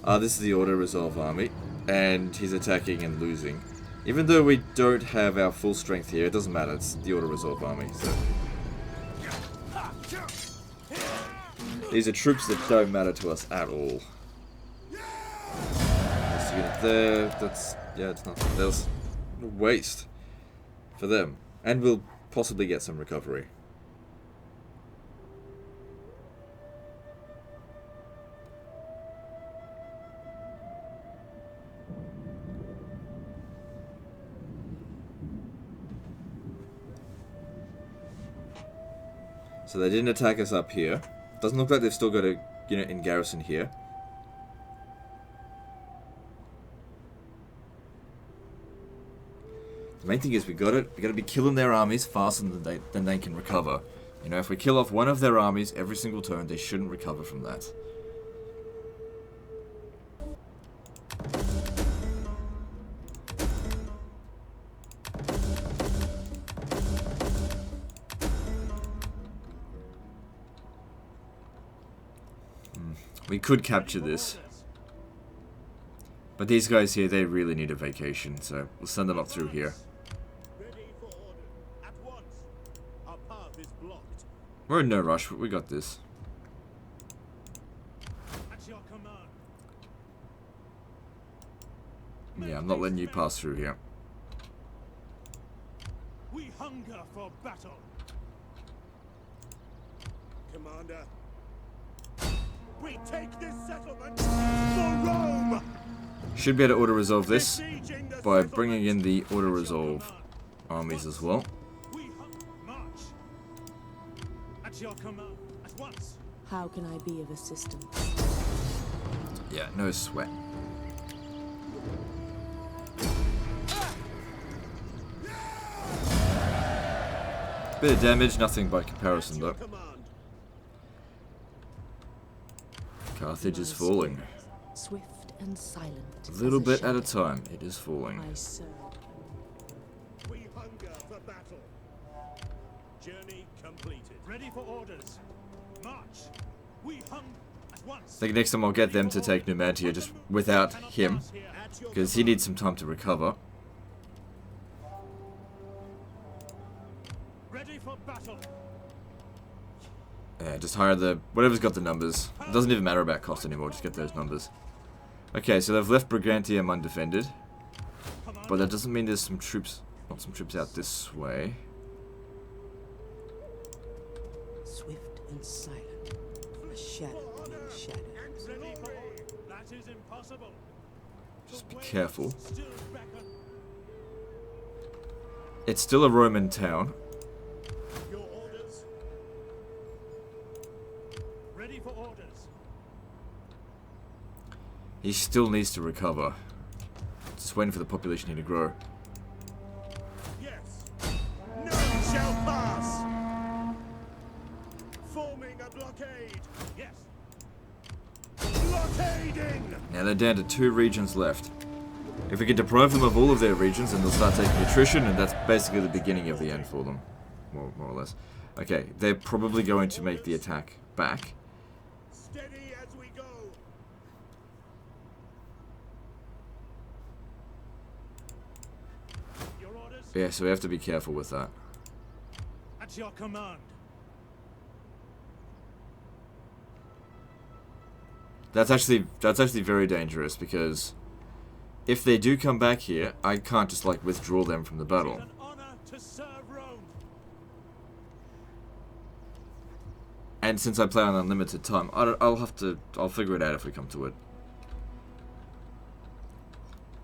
This is the auto-resolve army, and he's attacking and losing. Even though we don't have our full strength here, it doesn't matter, it's the auto-resolve army, so... These are troops that don't matter to us at all. This unit there, that's... yeah, it's nothing. There's a waste for them. And we'll possibly get some recovery. So they didn't attack us up here. Doesn't look like they've still got a unit in garrison here. The main thing is we gotta be killing their armies faster than they can recover. You know, if we kill off one of their armies every single turn, they shouldn't recover from that. We could capture this. But these guys here, they really need a vacation, so we'll send them up through here. Ready for order. At once. Our path is blocked. We're in no rush, but we got this. At your command. Yeah, I'm not letting you pass through here. We hunger for battle. Commander. We take this settlement for Rome. Should be able to auto-resolve this Besieging the by settlement. bringing in the auto-resolve armies as well. We march. At your command. At once. How can I be of assistance? Yeah, no sweat. Bit of damage, nothing by comparison though. Command. Carthage is falling. Swift and silent. A little as bit at a shadow. time, it is falling. I serve. We hunger for battle. Journey completed. Ready for orders. March. We hunger at once. I think next time I'll get them to take Numantia just without him, because he needs some time to recover. Ready for battle. Yeah, just hire the... whatever's got the numbers. It doesn't even matter about cost anymore, just get those numbers. Okay, so they've left Brigantium undefended. But that doesn't mean there's some troops... not some troops out this way. Swift and silent. A shadow in the shadows. Ready for order. That is impossible. Just be careful. Still beckon. It's still a Roman town. Your orders. Ready for orders. He still needs to recover. Just waiting for the population here to grow. Yes. None shall pass. Forming a blockade. Yes. Blockading. Now they're down to 2 regions left. If we can deprive them of all of their regions, then they'll start taking attrition, and that's basically the beginning of the end for them. More or less. Okay, they're probably going to make the attack back. Steady as we go. Your orders. Yeah, so we have to be careful with that. At your command. That's actually very dangerous, because if they do come back here, I can't just like withdraw them from the battle. It's an honor to serve Rome. And since I play on unlimited time, I'll figure it out if we come to it.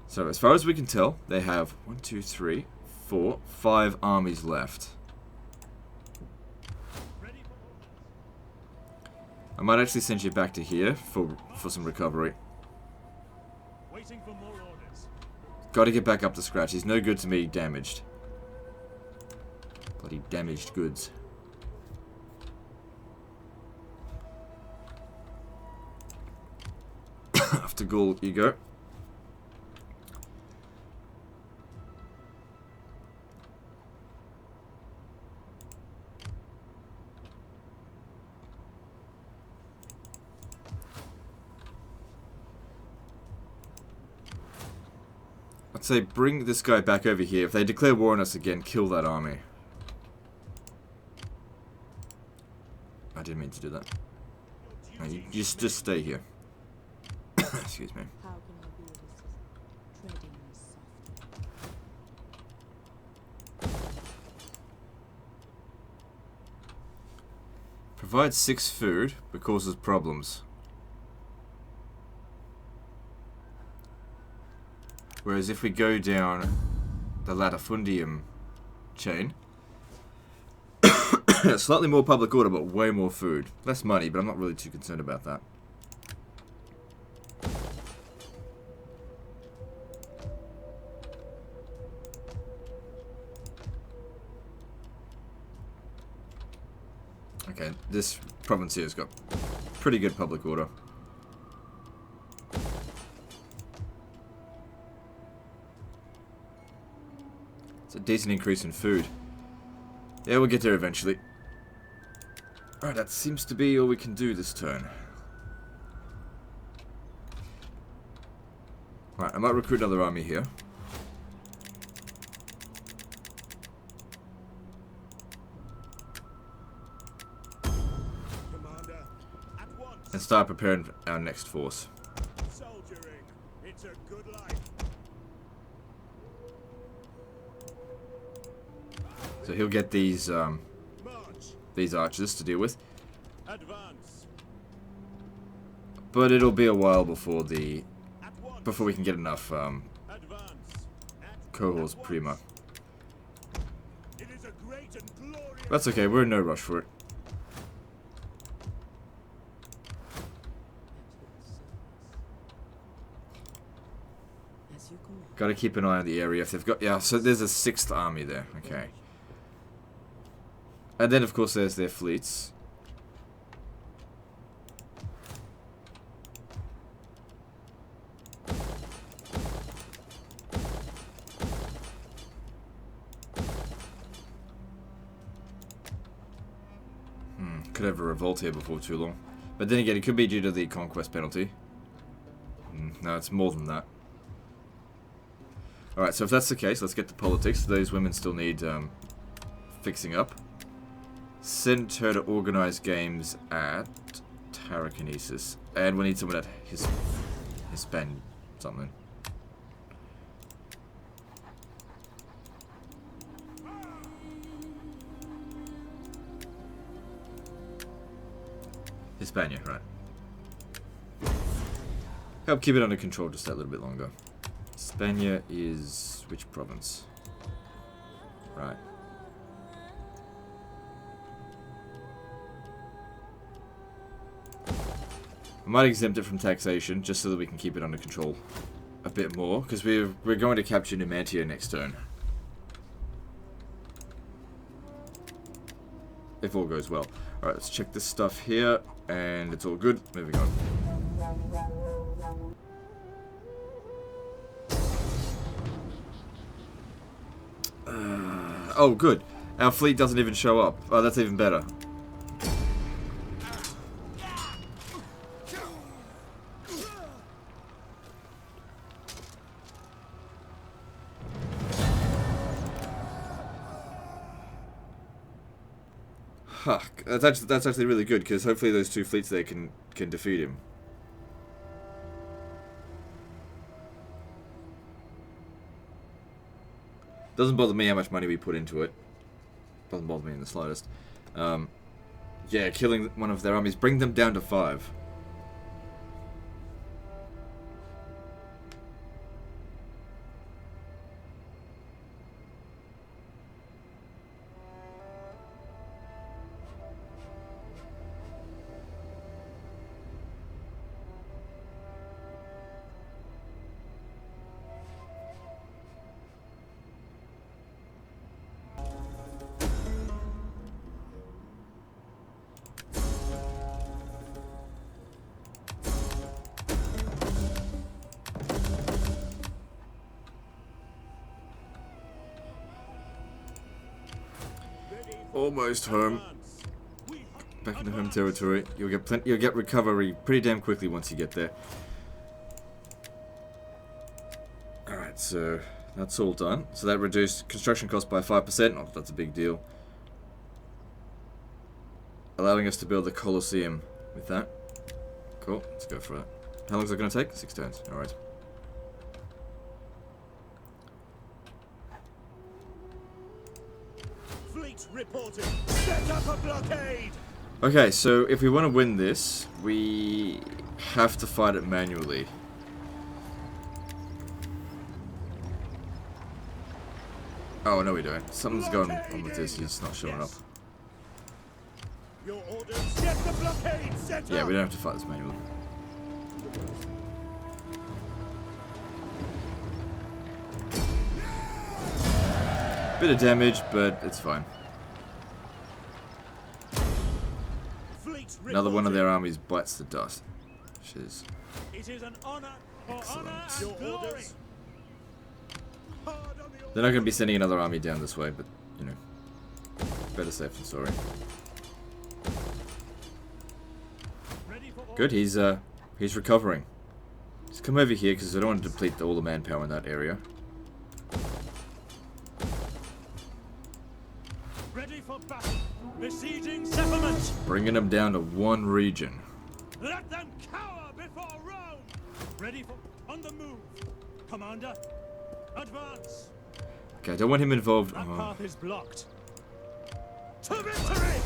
So as far as we can tell, they have 1, 2, 3, 4, 5 armies left. Ready for orders. I might actually send you back to here for some recovery. Waiting for more orders. Got to get back up to scratch. He's no good to me damaged. Bloody damaged goods. After Gaul, you go. Say, bring this guy back over here. If they declare war on us again, kill that army. I didn't mean to do that. No, you just stay here. Excuse me. How can I be this treading softly? Provides 6 food, but causes problems. Whereas if we go down the latifundium chain, slightly more public order, but way more food. Less money, but I'm not really too concerned about that. Okay, this province here has got pretty good public order. It's a decent increase in food. Yeah, we'll get there eventually. Alright, that seems to be all we can do this turn. Alright, I might recruit another army here. Commander, at once. And start preparing our next force. Soldiering. It's a good life. So he'll get these March. archers to deal with. Advance. But it'll be a while before At once. we can get enough Advance. cohorts At once. prima. It is a great and glorious. That's okay, we're in no rush for it. As you command. Gotta keep an eye on the area if they've got... Yeah, so there's a 6th army there. Okay. And then, of course, there's their fleets. Could have a revolt here before too long. But then again, it could be due to the conquest penalty. No, it's more than that. Alright, so if that's the case, let's get to politics. Those women still need fixing up. Send her to organize games at Tarraconesus. And we need someone at Hispan something. Hispania, right. Help keep it under control just that little bit longer. Hispania is which province? Right. I might exempt it from taxation just so that we can keep it under control a bit more, because we're going to capture Numantia next turn. If all goes well. Alright, let's check this stuff here, and it's all good. Moving on. Oh, good. Our fleet doesn't even show up. Oh, that's even better. Huh, that's actually really good, because hopefully those 2 fleets there can defeat him. Doesn't bother me how much money we put into it. Doesn't bother me in the slightest. Yeah, killing one of their armies. Bring them down to 5. Almost home. Back into home territory. You'll get recovery pretty damn quickly once you get there. Alright, so that's all done. So that reduced construction cost by 5%. Not that that's a big deal. Allowing us to build the Colosseum with that. Cool, let's go for it. How long is it going to take? 6 turns. Alright. Fleet reporting. Set up a blockade. Okay, so if we want to win this, we have to fight it manually. Oh, no we don't. Something's going on with this, he's not showing up. Your orders. Get the blockade set Yeah, up. we don't have to fight this manually. Bit of damage, but it's fine. Fleet Another one of reporting. their armies bites the dust. Which is... It is an honor for Excellent. honor and Your glory. orders. Hard on the They're not going to be sending another army down this way, but, you know, better safe than sorry. ready for Good, he's recovering. Just come over here, because I don't want to deplete all the manpower in that area. Ready for battle. Besieging settlements. Bringing them down to one region. Let them cower before Rome. Ready for on the move. Commander, advance. Okay, I don't want him involved. That Oh, path is blocked. To victory.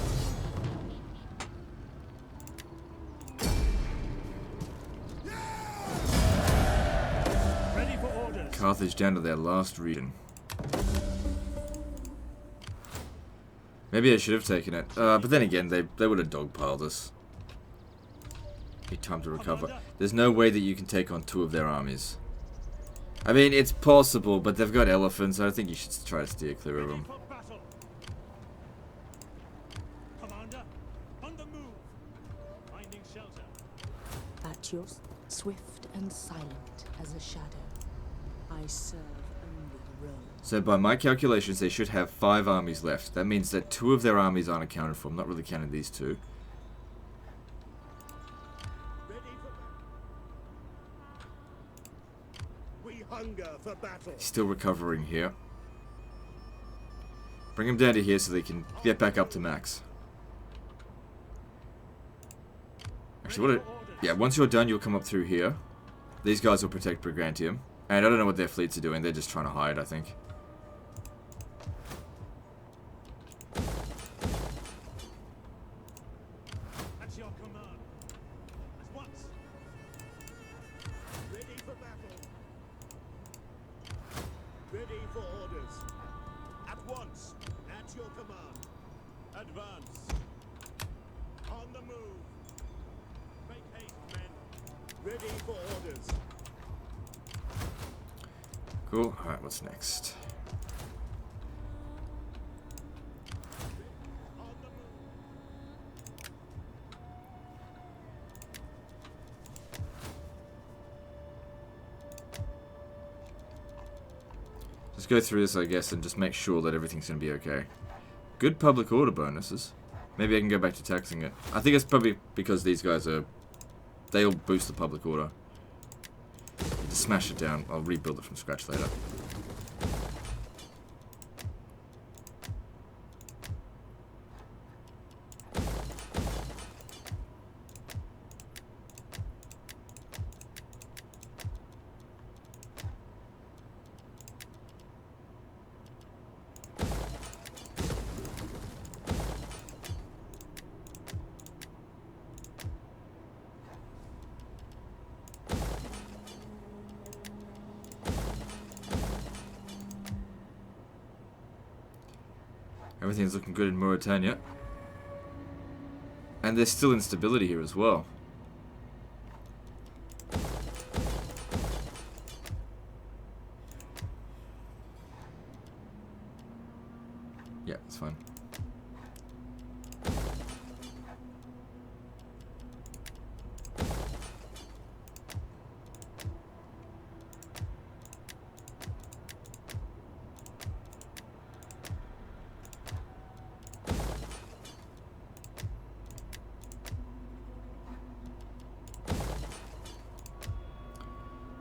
Ready for orders. Carthage down to their last region. Maybe I should have taken it. But then again, they would have dogpiled us. Need time to recover. There's no way that you can take on 2 of their armies. I mean, it's possible, but they've got elephants. I think you should try to steer clear of Ready them. for battle. Commander, on the move. Finding shelter. At yours, swift and silent as a shadow. I serve only Rome. So by my calculations, they should have 5 armies left. That means that 2 of their armies aren't accounted for. I'm not really counting these 2. Ready for We hunger for battle. Still recovering here. Bring them down to here so they can get back up to max. Actually, yeah, once you're done, you'll come up through here. These guys will protect Brigantium. And I don't know what their fleets are doing. They're just trying to hide, I think. At your command. At once. Ready for battle. Ready for orders. At once. At your command. Advance. On the move. Make haste, men. Ready for orders. Cool. Alright, what's next? On the move. Just go through this, I guess, and just make sure that everything's going to be okay. Good public order bonuses. Maybe I can go back to taxing it. I think it's probably because these guys are... They'll boost the public order. Just smash it down. I'll rebuild it from scratch later. Everything's looking good in Mauritania. And there's still instability here as well. Yeah, it's fine.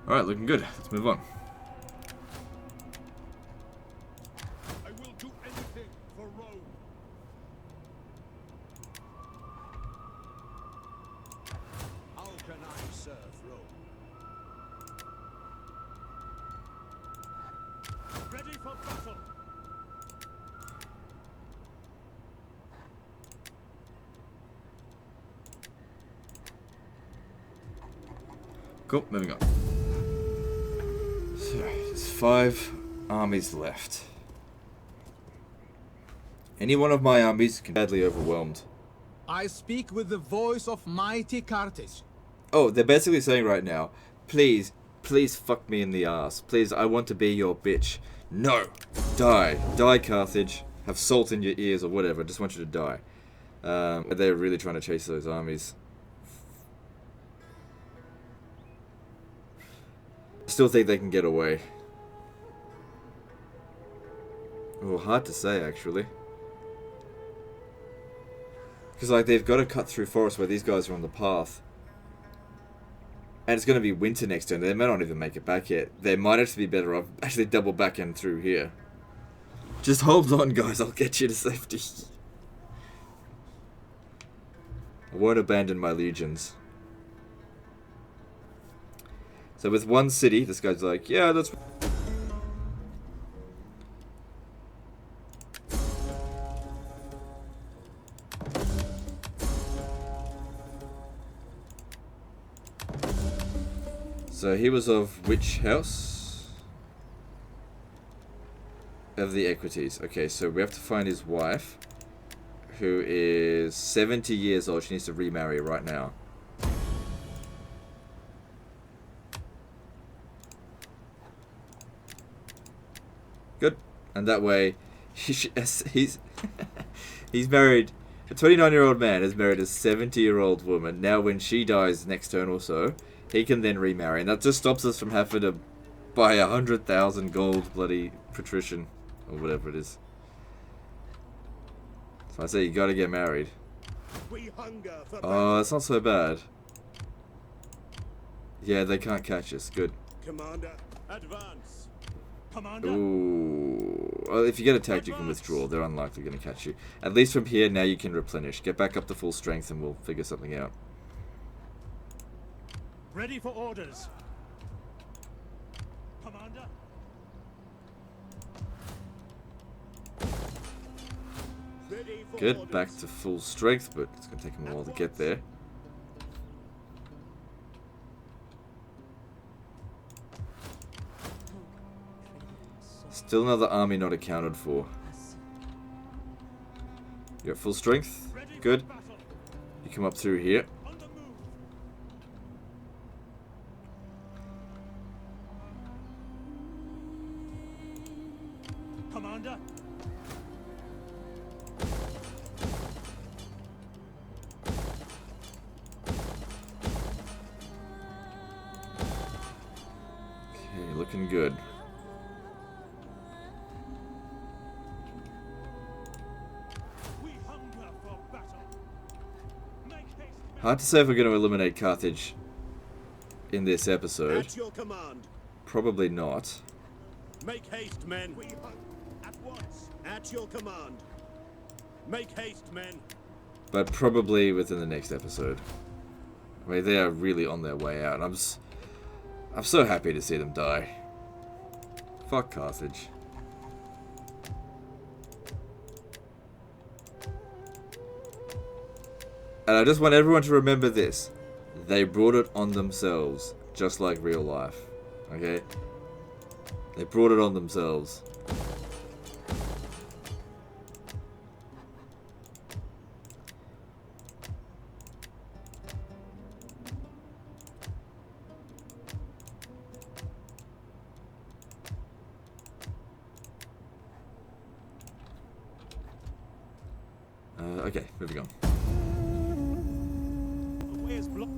Alright, looking good. Let's move on. for battle. Cool, moving on. So, there's 5 armies left. Any one of my armies can be badly overwhelmed. I speak with the voice of mighty Carthage. Oh, they're basically saying right now, please, please fuck me in the ass. Please, I want to be your bitch. No! Die. Die, Carthage. Have salt in your ears or whatever. I just want you to die. They're really trying to chase those armies. I still think they can get away. Oh, hard to say, actually. Because, like, they've got to cut through forest where these guys are on the path. And it's going to be winter next turn. They may not even make it back yet. They might actually be better off actually double back in through here. Just hold on, guys. I'll get you to safety. I won't abandon my legions. So with one city, this guy's like, yeah, that's... So he was of which house? Of the Equities. Okay, so we have to find his wife, who is 70 years old. She needs to remarry right now. Good. And that way, he's he's married... A 29-year-old man is married a 70-year-old woman. Now when she dies next turn or so, he can then remarry. And that just stops us from having to buy 100,000 gold bloody patrician. Or whatever it is. So I say you gotta get married. We hunger for Oh, it's not so bad. Yeah, they can't catch us. Good. Commander. Advance. Commander. Ooh. Well, if you get attacked, you can withdraw. They're unlikely going to catch you. At least from here, now you can replenish. Get back up to full strength and we'll figure something out. Ready for orders. Commander. Ready for Good. orders. Back to full strength, but it's going to take them a while to get there. Still another army not accounted for. You're at full strength. Good. You come up through here. On the move. Commander. Okay, looking good. We hunger for battle. Make haste. Hard to say if we're going to eliminate Carthage in this episode. At your command. Probably not. Make haste, men. We hunger at once. At your command. Make haste, men. But probably within the next episode. I mean, they are really on their way out. I'm so happy to see them die. Fuck Carthage. And I just want everyone to remember this. They brought it on themselves, just like real life. Okay? They brought it on themselves. Okay, moving on. The way is blocked.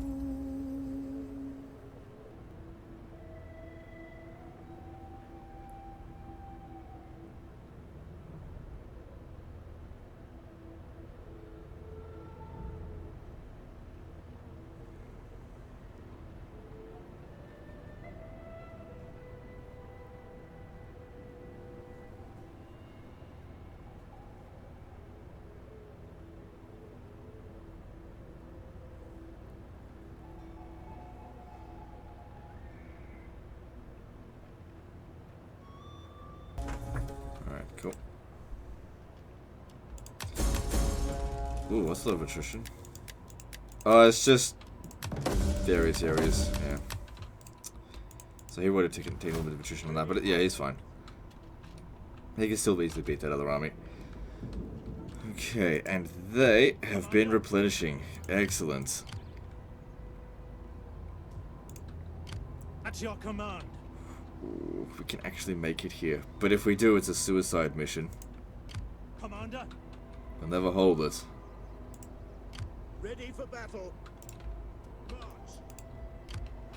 Cool. Ooh, what's a lot of attrition? Oh, it's just various areas, yeah. So he would have taken a little bit of attrition on that, but yeah, he's fine. He can still easily beat that other army. Okay, and they have been replenishing. Excellent. At your command. Ooh, we can actually make it here. But if we do, it's a suicide mission. Commander. We'll never hold it. Ready for battle. March.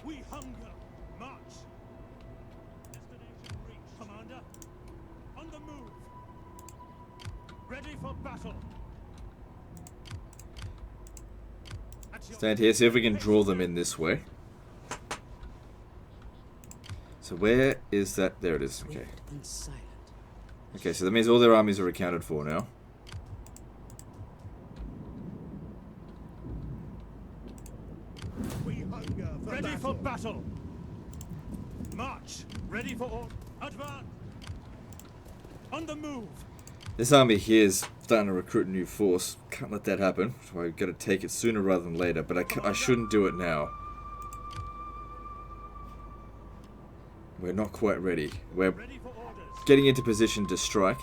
We hunger. March. Destination reached. Commander. On the move. Ready for battle. At your Stand here, see if we can draw them in this way. So where is that? There it is. Okay. Swift and silent. Okay, so that means all their armies are accounted for now. We hunger for Ready battle. for battle. March. Ready for all. Advance. On the move. This army here is starting to recruit a new force. Can't let that happen. So I've got to take it sooner rather than later. But I shouldn't do it now. We're not quite ready. We're Ready for orders. getting into position to strike.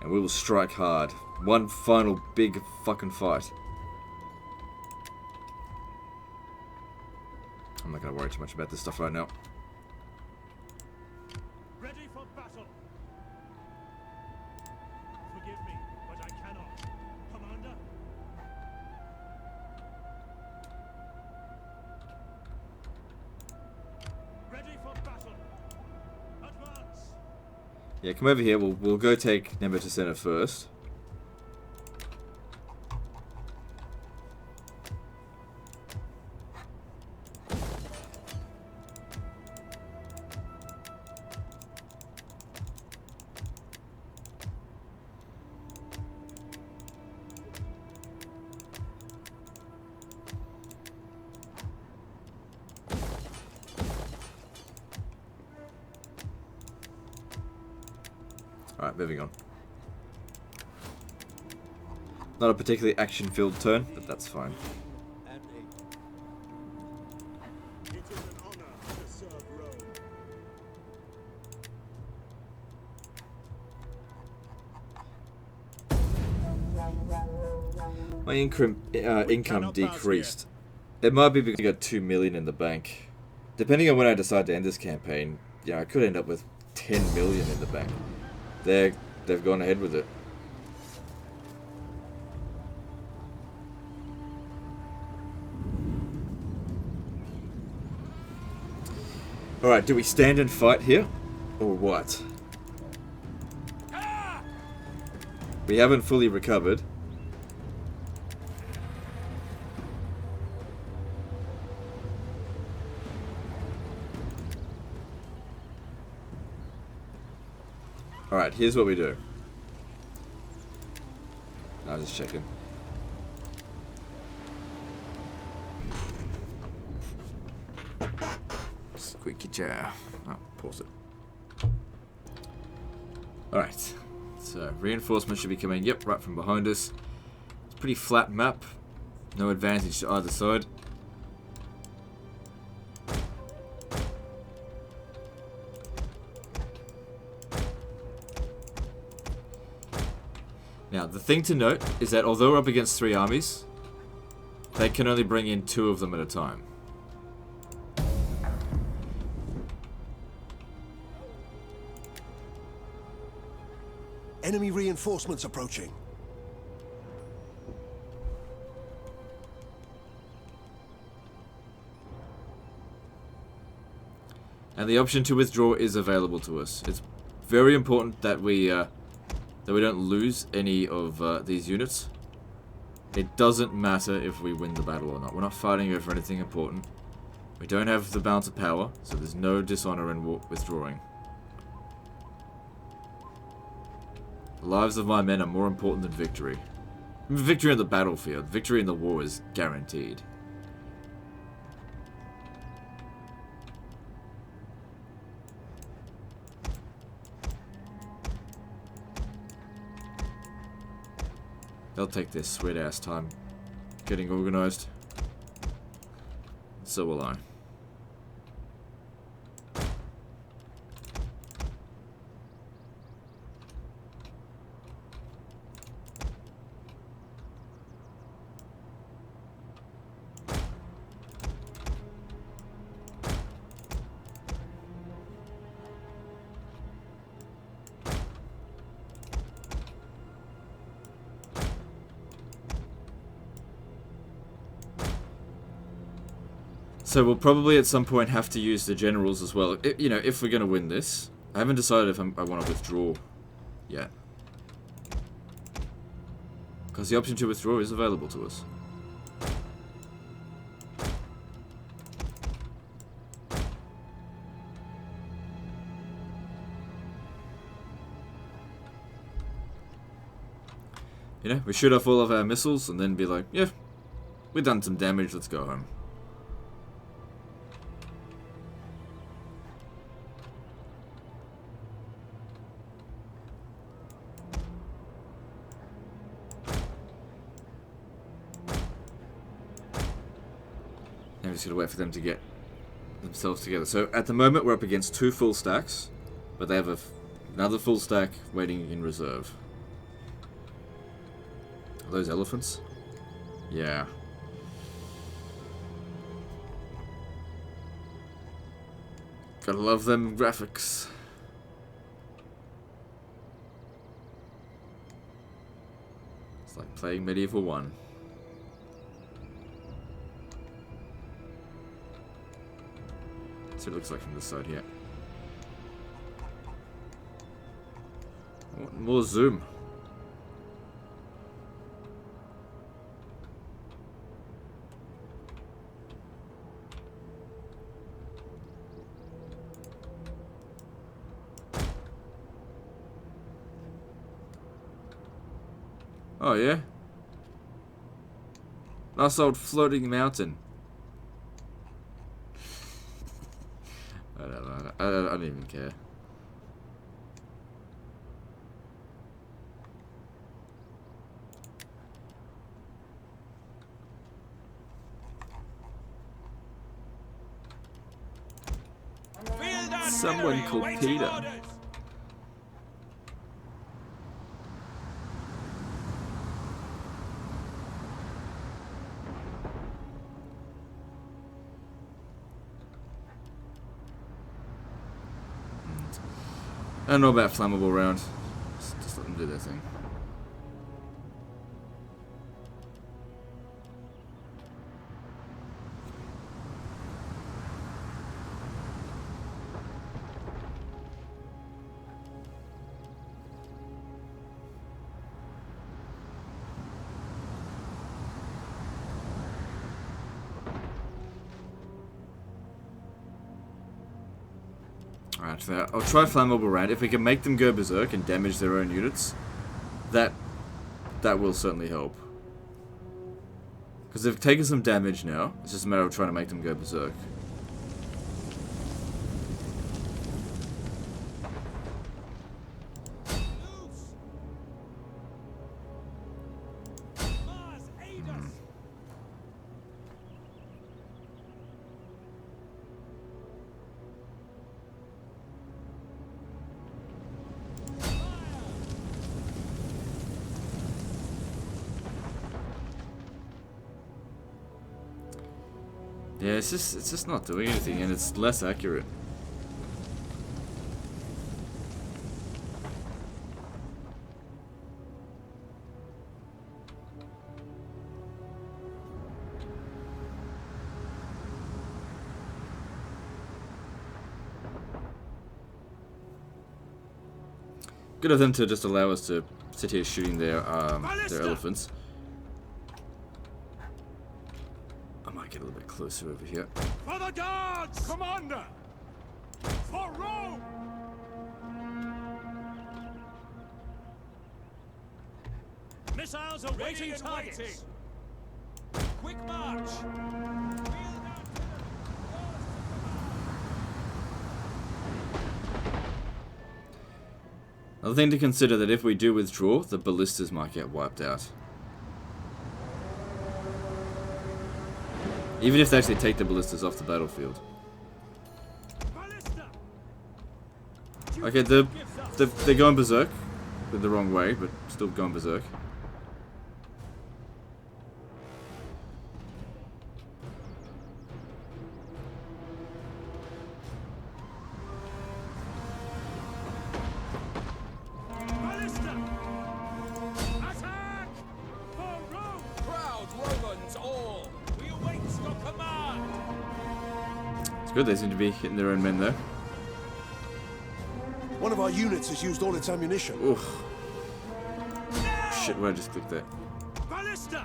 And we will strike hard. One final big fucking fight. I'm not going to worry too much about this stuff right now. Ready for battle. Forgive me, but I cannot. Commander. Ready for battle. Advance. Yeah, come over here. We'll go take Nemesis Center first. Alright, moving on. Not a particularly action-filled turn, but that's fine. And it is an honor to serve Rome. My income cannot pass decreased. It might be because I got 2 million in the bank. Depending on when I decide to end this campaign, yeah, I could end up with 10 million in the bank. They've gone ahead with it. Alright, do we stand and fight here? Or what? We haven't fully recovered. Alright, here's what we do. I was just checking. Squeaky chair. Oh, pause it. Alright. So, reinforcements should be coming, yep, right from behind us. It's a pretty flat map. No advantage to either side. Now, the thing to note is that although we're up against 3 armies, they can only bring in 2 of them at a time. Enemy reinforcements approaching. And the option to withdraw is available to us. It's very important that we don't lose any of these units. It doesn't matter if we win the battle or not. We're not fighting over anything important. We don't have the balance of power, so there's no dishonor in withdrawing. The lives of my men are more important than victory. Victory on the battlefield. Victory in the war is guaranteed. They'll take their sweet ass time getting organized. So will I. So we'll probably at some point have to use the generals as well. You know, if we're going to win this. I haven't decided if I want to withdraw yet. Because the option to withdraw is available to us. You know, we shoot off all of our missiles and then be like, yeah, we've done some damage, let's go home. I'm just going to wait for them to get themselves together. So at the moment we're up against 2 full stacks, but they have another full stack waiting in reserve. Are those elephants? Yeah. Gotta love them graphics. It's like playing Medieval 1. That's what it looks like from this side here. I want more zoom. Oh yeah? Nice old floating mountain. I don't know. I don't even care. Someone called Peter. I don't know about flammable round. Just let them do their thing. Alright, so I'll try flammable round. If we can make them go berserk and damage their own units, that will certainly help. Because they've taken some damage now. It's just a matter of trying to make them go berserk. Yeah, it's just not doing anything, and it's less accurate. Good of them to just allow us to sit here shooting their elephants. I might get a little bit closer over here. For the guards, Commander! For Rome! Missiles awaiting targets! Quick march! Another thing to consider that if we do withdraw, the ballistas might get wiped out. Even if they actually take the ballistas off the battlefield. Ballista! Okay, they're going berserk. But the wrong way, but still going berserk. Ballista! Attack! For Rome! Proud Romans all! We await your command! It's good they seem to be hitting their own men there. One of our units has used all its ammunition. Oof. Shit, where I just clicked there. Ballista!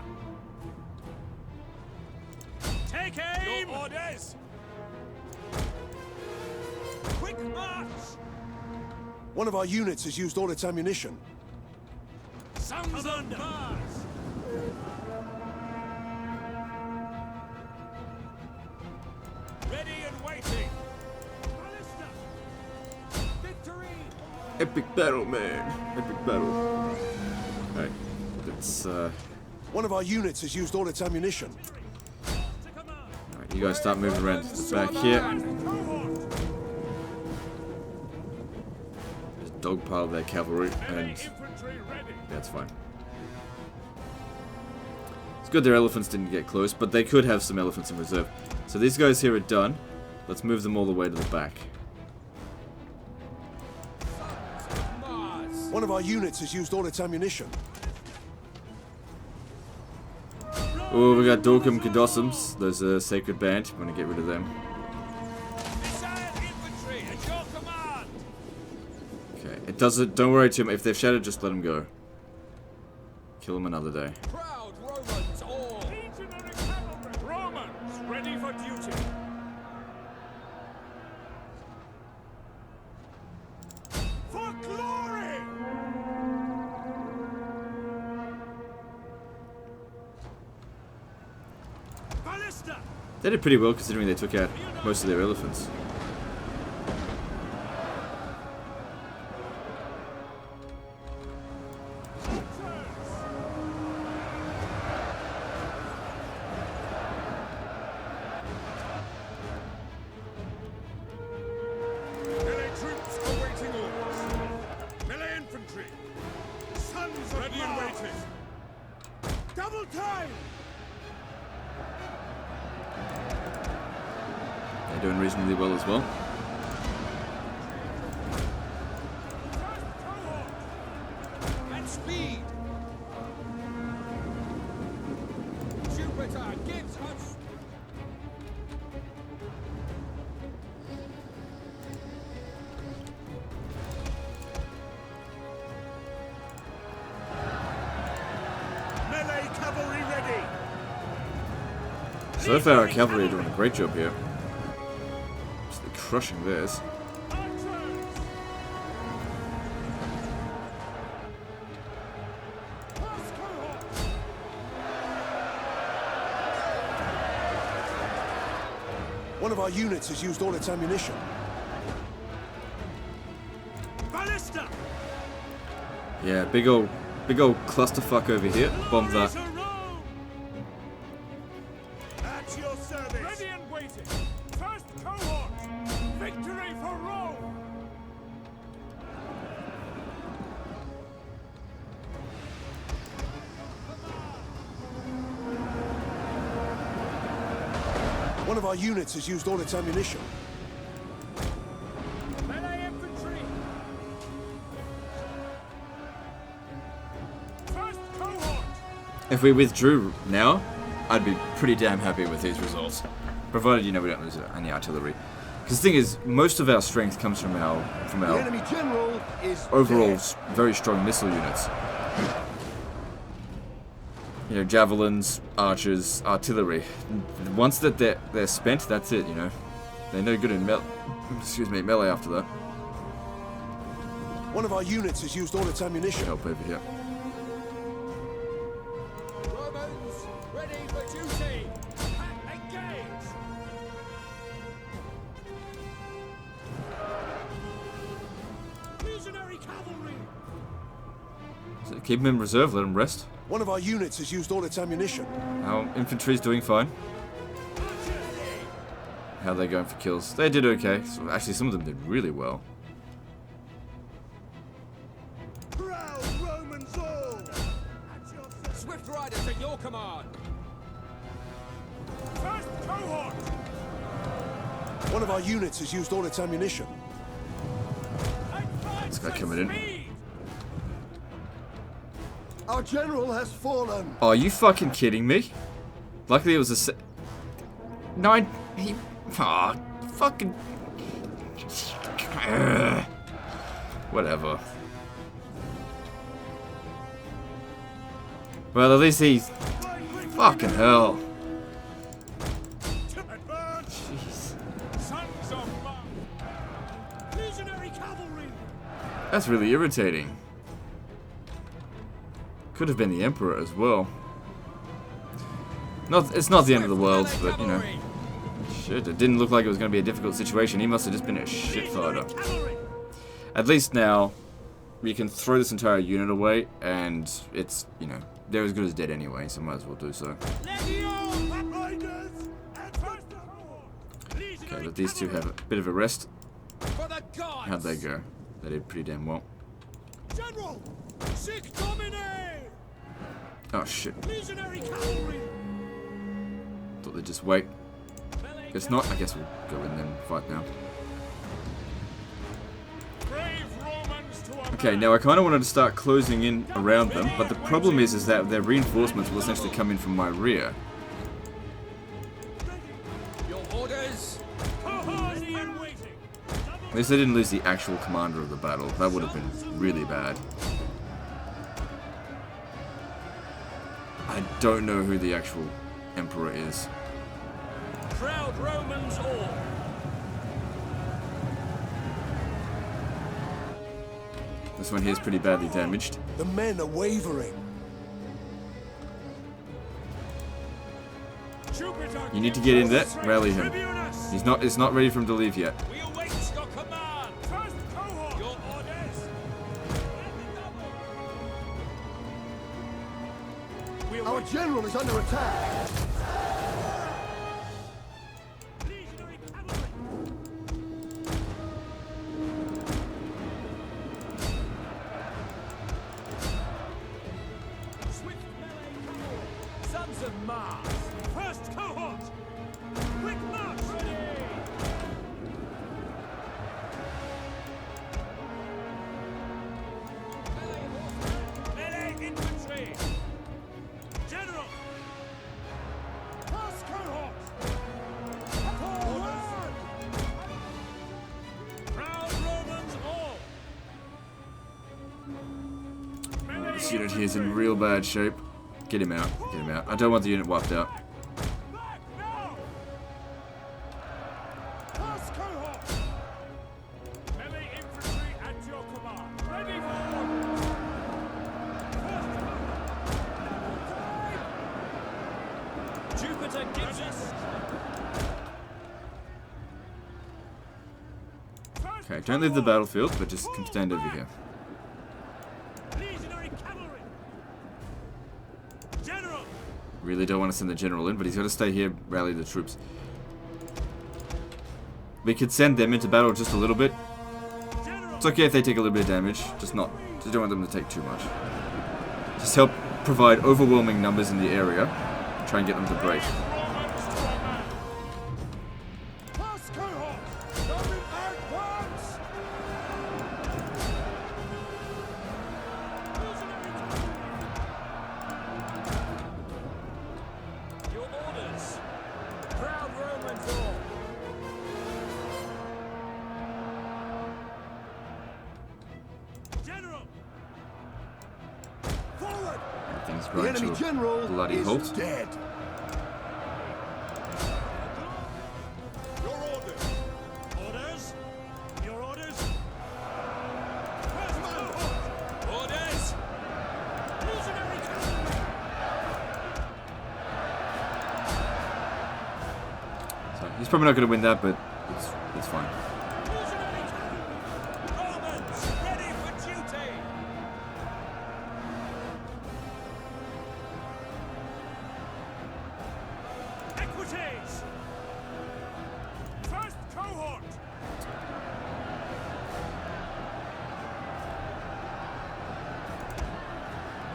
Take aim! Your orders! Quick march! One of our units has used all its ammunition. Sons of Mars! Ready and waiting! Ballista! Victory! Epic battle, man. Epic battle. Alright. Let's, One of our units has used all its ammunition. To command! alright, you guys start moving around back here. Just dogpile their cavalry, and Infantry ready! that's fine. It's good their elephants didn't get close, but they could have some elephants in reserve. So these guys here are done. Let's move them all the way to the back. Mars! One of our units has used all its ammunition. Oh, we got Dorcum Cadossums. There's a sacred band. I'm gonna get rid of them. Messiah infantry at your command! Okay, it doesn't. Don't worry too much. If they've shattered, just let them go. Kill them another day. Proud Romans all! Legionary cavalry! Romans ready for duty! For glory! Ballista! They did pretty well considering they took out most of their elephants. Melee troops awaiting orders. Melee infantry. Sons of ready and waiting. Double time! They're doing reasonably well as well. At speed! Jupiter gives us... Melee cavalry ready. So far, our cavalry are doing a great job here. Just crushing theirs. Archers! First cohort! One of our units has used all its ammunition. Ballista! Yeah, big old clusterfuck over here. Bomb Glory that. to Rome! At your service! Ready and waiting! First cohort! Victory for Rome! One of our units has used all its ammunition. Melee infantry! First cohort! If we withdrew now, I'd be pretty damn happy with these results. Provided, you know, we don't lose any artillery. Because the thing is, most of our strength comes from The our enemy general is overall dead. very strong missile units. You know, javelins, archers, artillery. Once that they're spent, that's it. You know, they're no good in melee after that. One of our units has used all its ammunition. Help over here. Romans, ready for duty! Engage! Legionary cavalry! So keep them in reserve. Let them rest. One of our units has used all its ammunition. Our infantry's doing fine. How are they going for kills? They did okay. So actually, some of them did really well. Proud Romans all! Swift Riders at your command! First cohort! One of our units has used all its ammunition. This guy coming in. Our general has fallen. Oh, are you fucking kidding me? Luckily it was a nine. He. Ah, fucking. Whatever. Well, at least he's. Fucking hell. Jeez. Sons of legionary cavalry! That's really irritating. Could have been the Emperor as well. It's not the end of the world, but you know. Shit, it didn't look like it was going to be a difficult situation. He must have just been a shit fighter. At least now, we can throw this entire unit away, and it's, you know, they're as good as dead anyway, so might as well do so. Okay, let these two have a bit of a rest. How'd they go? They did pretty damn well. General! Sic Domine! Oh shit. Legionary cavalry! Thought they'd just wait. Guess not. I guess we'll go in and fight now. Brave Romans to a Okay, now I kind of wanted to start closing in around them, but the problem is that their reinforcements will essentially come in from my rear. Your orders! ready and waiting. At least they didn't lose the actual commander of the battle. That would have been really bad. I don't know who the actual Emperor is. Proud Romans all! This one here is pretty badly damaged. The men are wavering. Jupiter, You need to get in there, rally him. Tribunus! It's not ready for him to leave yet. We await your command! First cohort! Your orders! We Our await general is under attack. legionary cavalry! Swift melee cavalry! Sons of Mars! First cohort! Quick march! Ready! Melee infantry! General! First cohort! Forward! Proud Romans all! This unit here is in real bad shape. Get him out. Get him out. I don't want the unit wiped out. Back now! First cohort! Melee infantry at your command. Ready for first Jupiter gives us. Okay, don't leave the battlefield, but just come stand over here. Legionary cavalry. General. Really don't want to send the general in, but he's got to stay here, rally the troops. We could send them into battle just a little bit. It's okay if they take a little bit of damage, just don't want them to take too much. Just help provide overwhelming numbers in the area. Try and get them to break. First cohort. Coming advance. Your orders. Proud Romans all. General. Forward. Things The grind enemy to a general bloody is halt. dead. Your orders. Orders. Your orders. First cohort. Orders. Legionary cavalry. So he's probably not going to win that, but it's fine. Legionary cavalry. Romans ready for duty. Equities.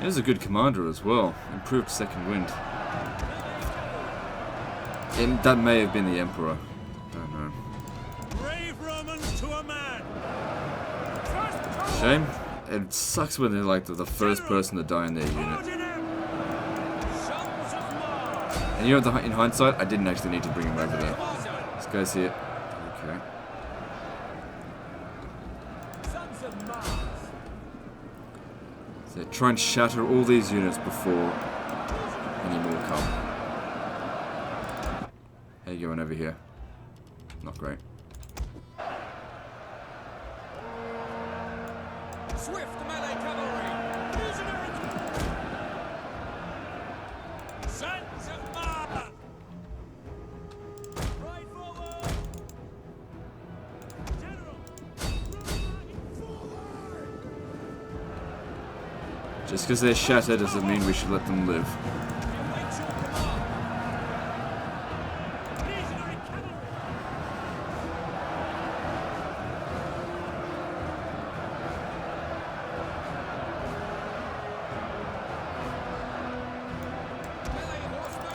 He is a good commander as well. Improved second wind. And that may have been the Emperor. Don't know. Brave Romans to a man. Shame. It sucks when they're like the first person to die in their unit. And you know, in hindsight, I didn't actually need to bring him over there. This guy's here. Okay. So try and shatter all these units before any more come. How you going over here? Not great. Swift melee cavalry! Sons of Mars! Right forward! General! Right forward! Just because they're shattered doesn't mean we should let them live. Legionary cavalry! Melee horsemen!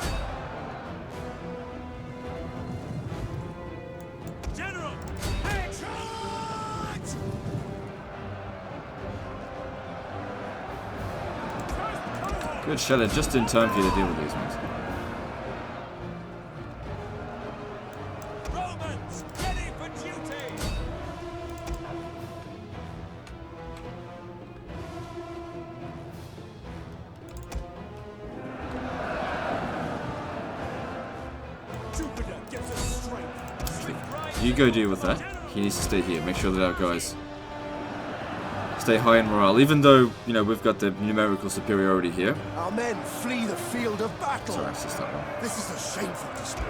General! Headshot! Good shatter just in time for you to deal with these ones. Romans, ready for duty! Jupiter gives us strength. You go deal with that. He needs to stay here. Make sure that our guys stay high in morale. Even though, you know, we've got the numerical superiority here. Our men flee the field of battle. Sorry, it's just that one. This is a shameful display.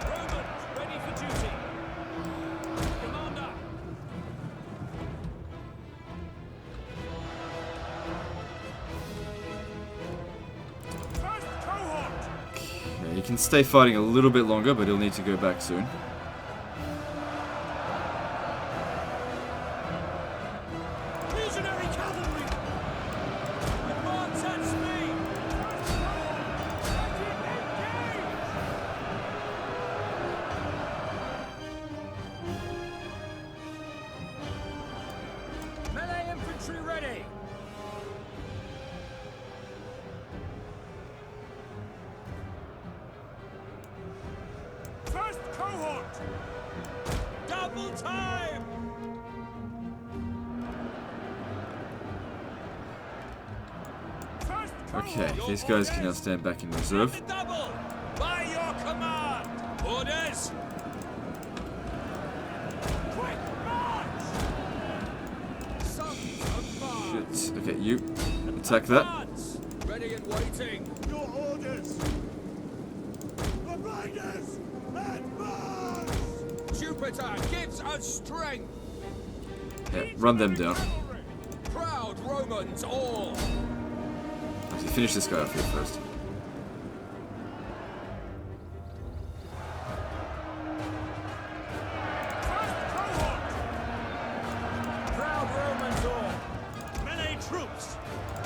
Romans, ready for duty! Commander! First cohort! Yeah, he can stay fighting a little bit longer, but he'll need to go back soon. Legionary cavalry! Advance at speed! Melee infantry ready! First cohort! Double time! First cohort! Okay, these guys can now stand back in reserve. The double! By your command! Orders! Quick march! Sons of Mars! Shit. Okay, you attack that. Advance! Ready and waiting! Your orders! The riders! Advance! Jupiter gives us strength! Yeah, run them down. Cavalry! Proud Romans all! Actually, finish this guy off here first. First cohort! Proud Romans all! Melee troops!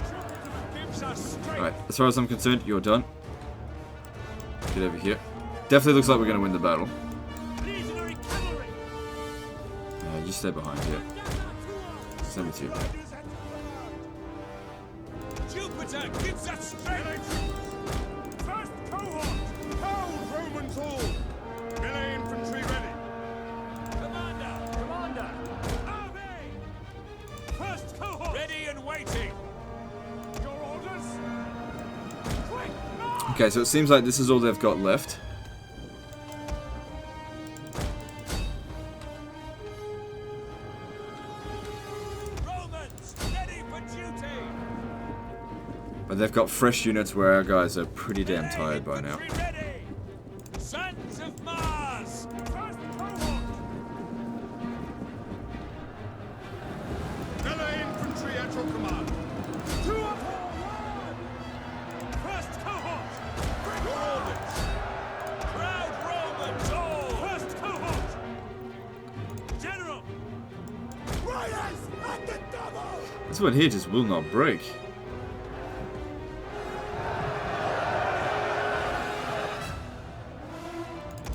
Jupiter gives us strength! Alright, as far as I'm concerned, you're done. Get over here. Definitely looks like we're going to win the battle. Legionary cavalry! You stay behind here. Same with you. Jupiter gives us strength! First cohort! Hold Romans all! Melee infantry ready! Commander! Commander! Obey! First cohort! Ready and waiting! Your orders? Quick march! Okay, so it seems like this is all they've got left. Romans, ready for duty! But they've got fresh units where our guys are pretty damn tired by now. Infantry ready! Sons of Mars! First cohort! Melee infantry at your command! 2 up! First cohort! Your orders! Proud Romans all! First cohort! General! Riders at the double! This one here just will not break.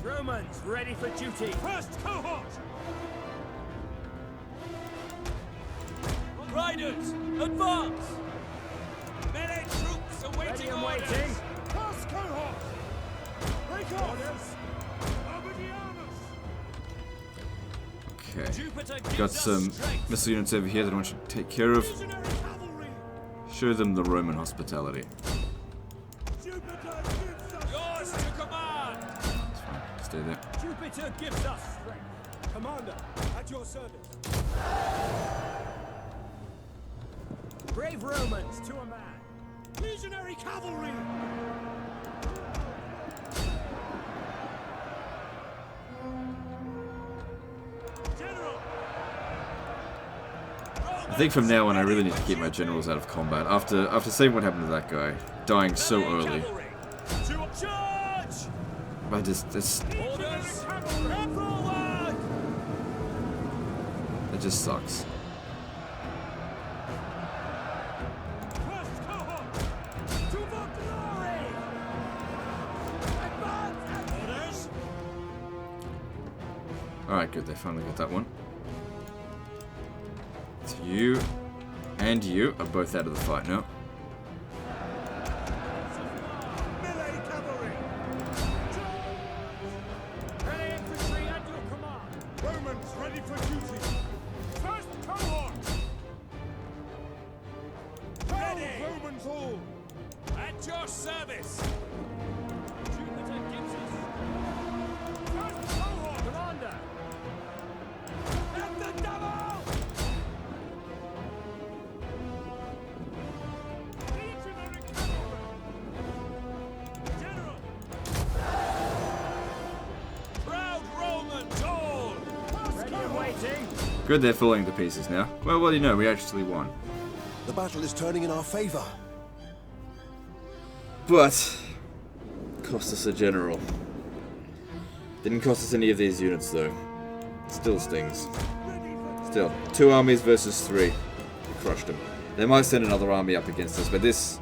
Romans, ready for duty. First cohort! Riders, advance! Melee troops awaiting Ready and orders! waiting. First cohort! Break orders! Over the armors! Okay. Jupiter Got gives us some strength. missile units over here that I want you to take care of. Visionary cavalry! Show them the Roman hospitality. Jupiter gives us Yours to command! It's fine. Stay there. Jupiter gives us strength. Commander, at your service. Brave Romans to a man. Visionary cavalry! General! I think from now on I really need to keep my generals out of combat. After seeing what happened to that guy, dying so early. To charge! I just Orders! Forward! it just sucks. First cohort! To the glory! Advance! Orders! Alright, good, they finally got that one. So you and you are both out of the fight now. Melee cavalry! Melee infantry at your command. Romans ready for duty! First cohort! Ready! Romans all! At your service! Jupiter gives us. First cohort! Commander! At the double! Legionary cavalry! General! Proud Romans all! First Ready and cohort! waiting. Good, they're falling to pieces now. Well, what do you know? We actually won. The battle is turning in our favor. But cost us a general. Didn't cost us any of these units though. Still stings. Still, 2 armies versus 3. We crushed them. They might send another army up against us, but this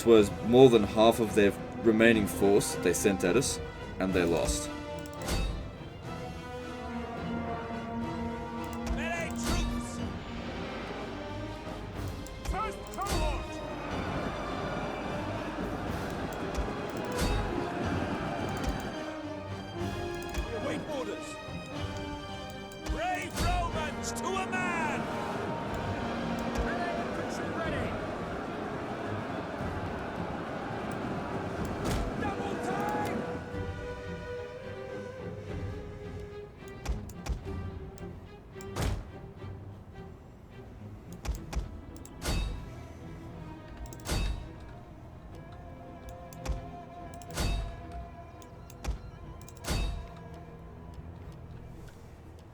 was more than half of their remaining force they sent at us, and they lost. Melee troops! First cohort! We await orders! Brave Romans to a man! Melee infantry ready. Double time!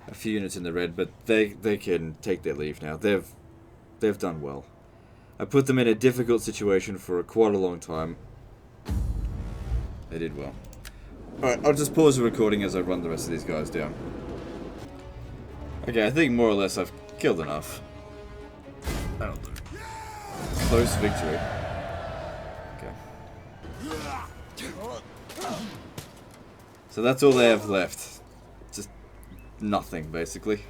A few units in the red, but they can take their leave now. They've done well. I put them in a difficult situation for quite a long time. They did well. Alright, I'll just pause the recording as I run the rest of these guys down. Okay, I think more or less I've killed enough. That'll do. Close victory. Okay. So that's all they have left. Just nothing, basically.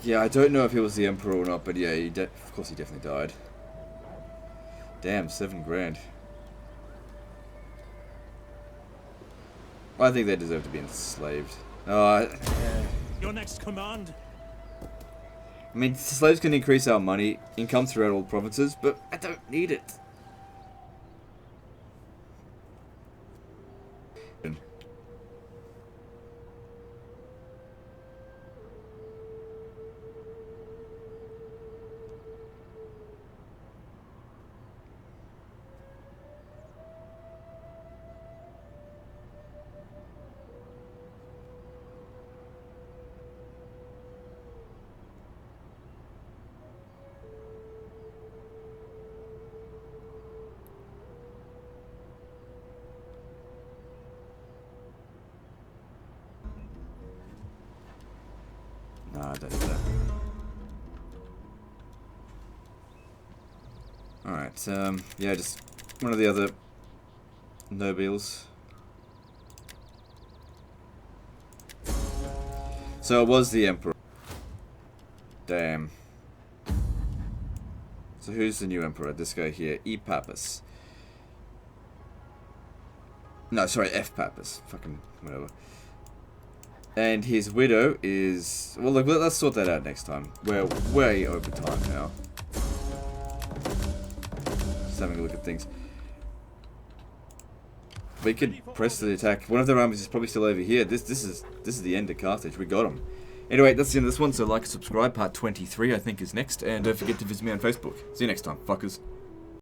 Yeah, I don't know if he was the Emperor or not, but yeah, of course he definitely died. Damn, 7 grand. I think they deserve to be enslaved. Your next command? I mean, slaves can increase our money, income throughout all provinces, but I don't need it. don't need that. Alright, yeah, just one of the other nobles. So it was the Emperor. Damn. So who's the new Emperor? This guy here, E. Pappas. No, sorry, F. Pappas. Fucking whatever. And his widow is... Well, look, let's sort that out next time. We're way over time now. Just having a look at things. We could press the attack. One of their armies is probably still over here. This is the end of Carthage. We got them. Anyway, that's the end of this one. So like and subscribe. Part 23, I think, is next. And don't forget to visit me on Facebook. See you next time, fuckers.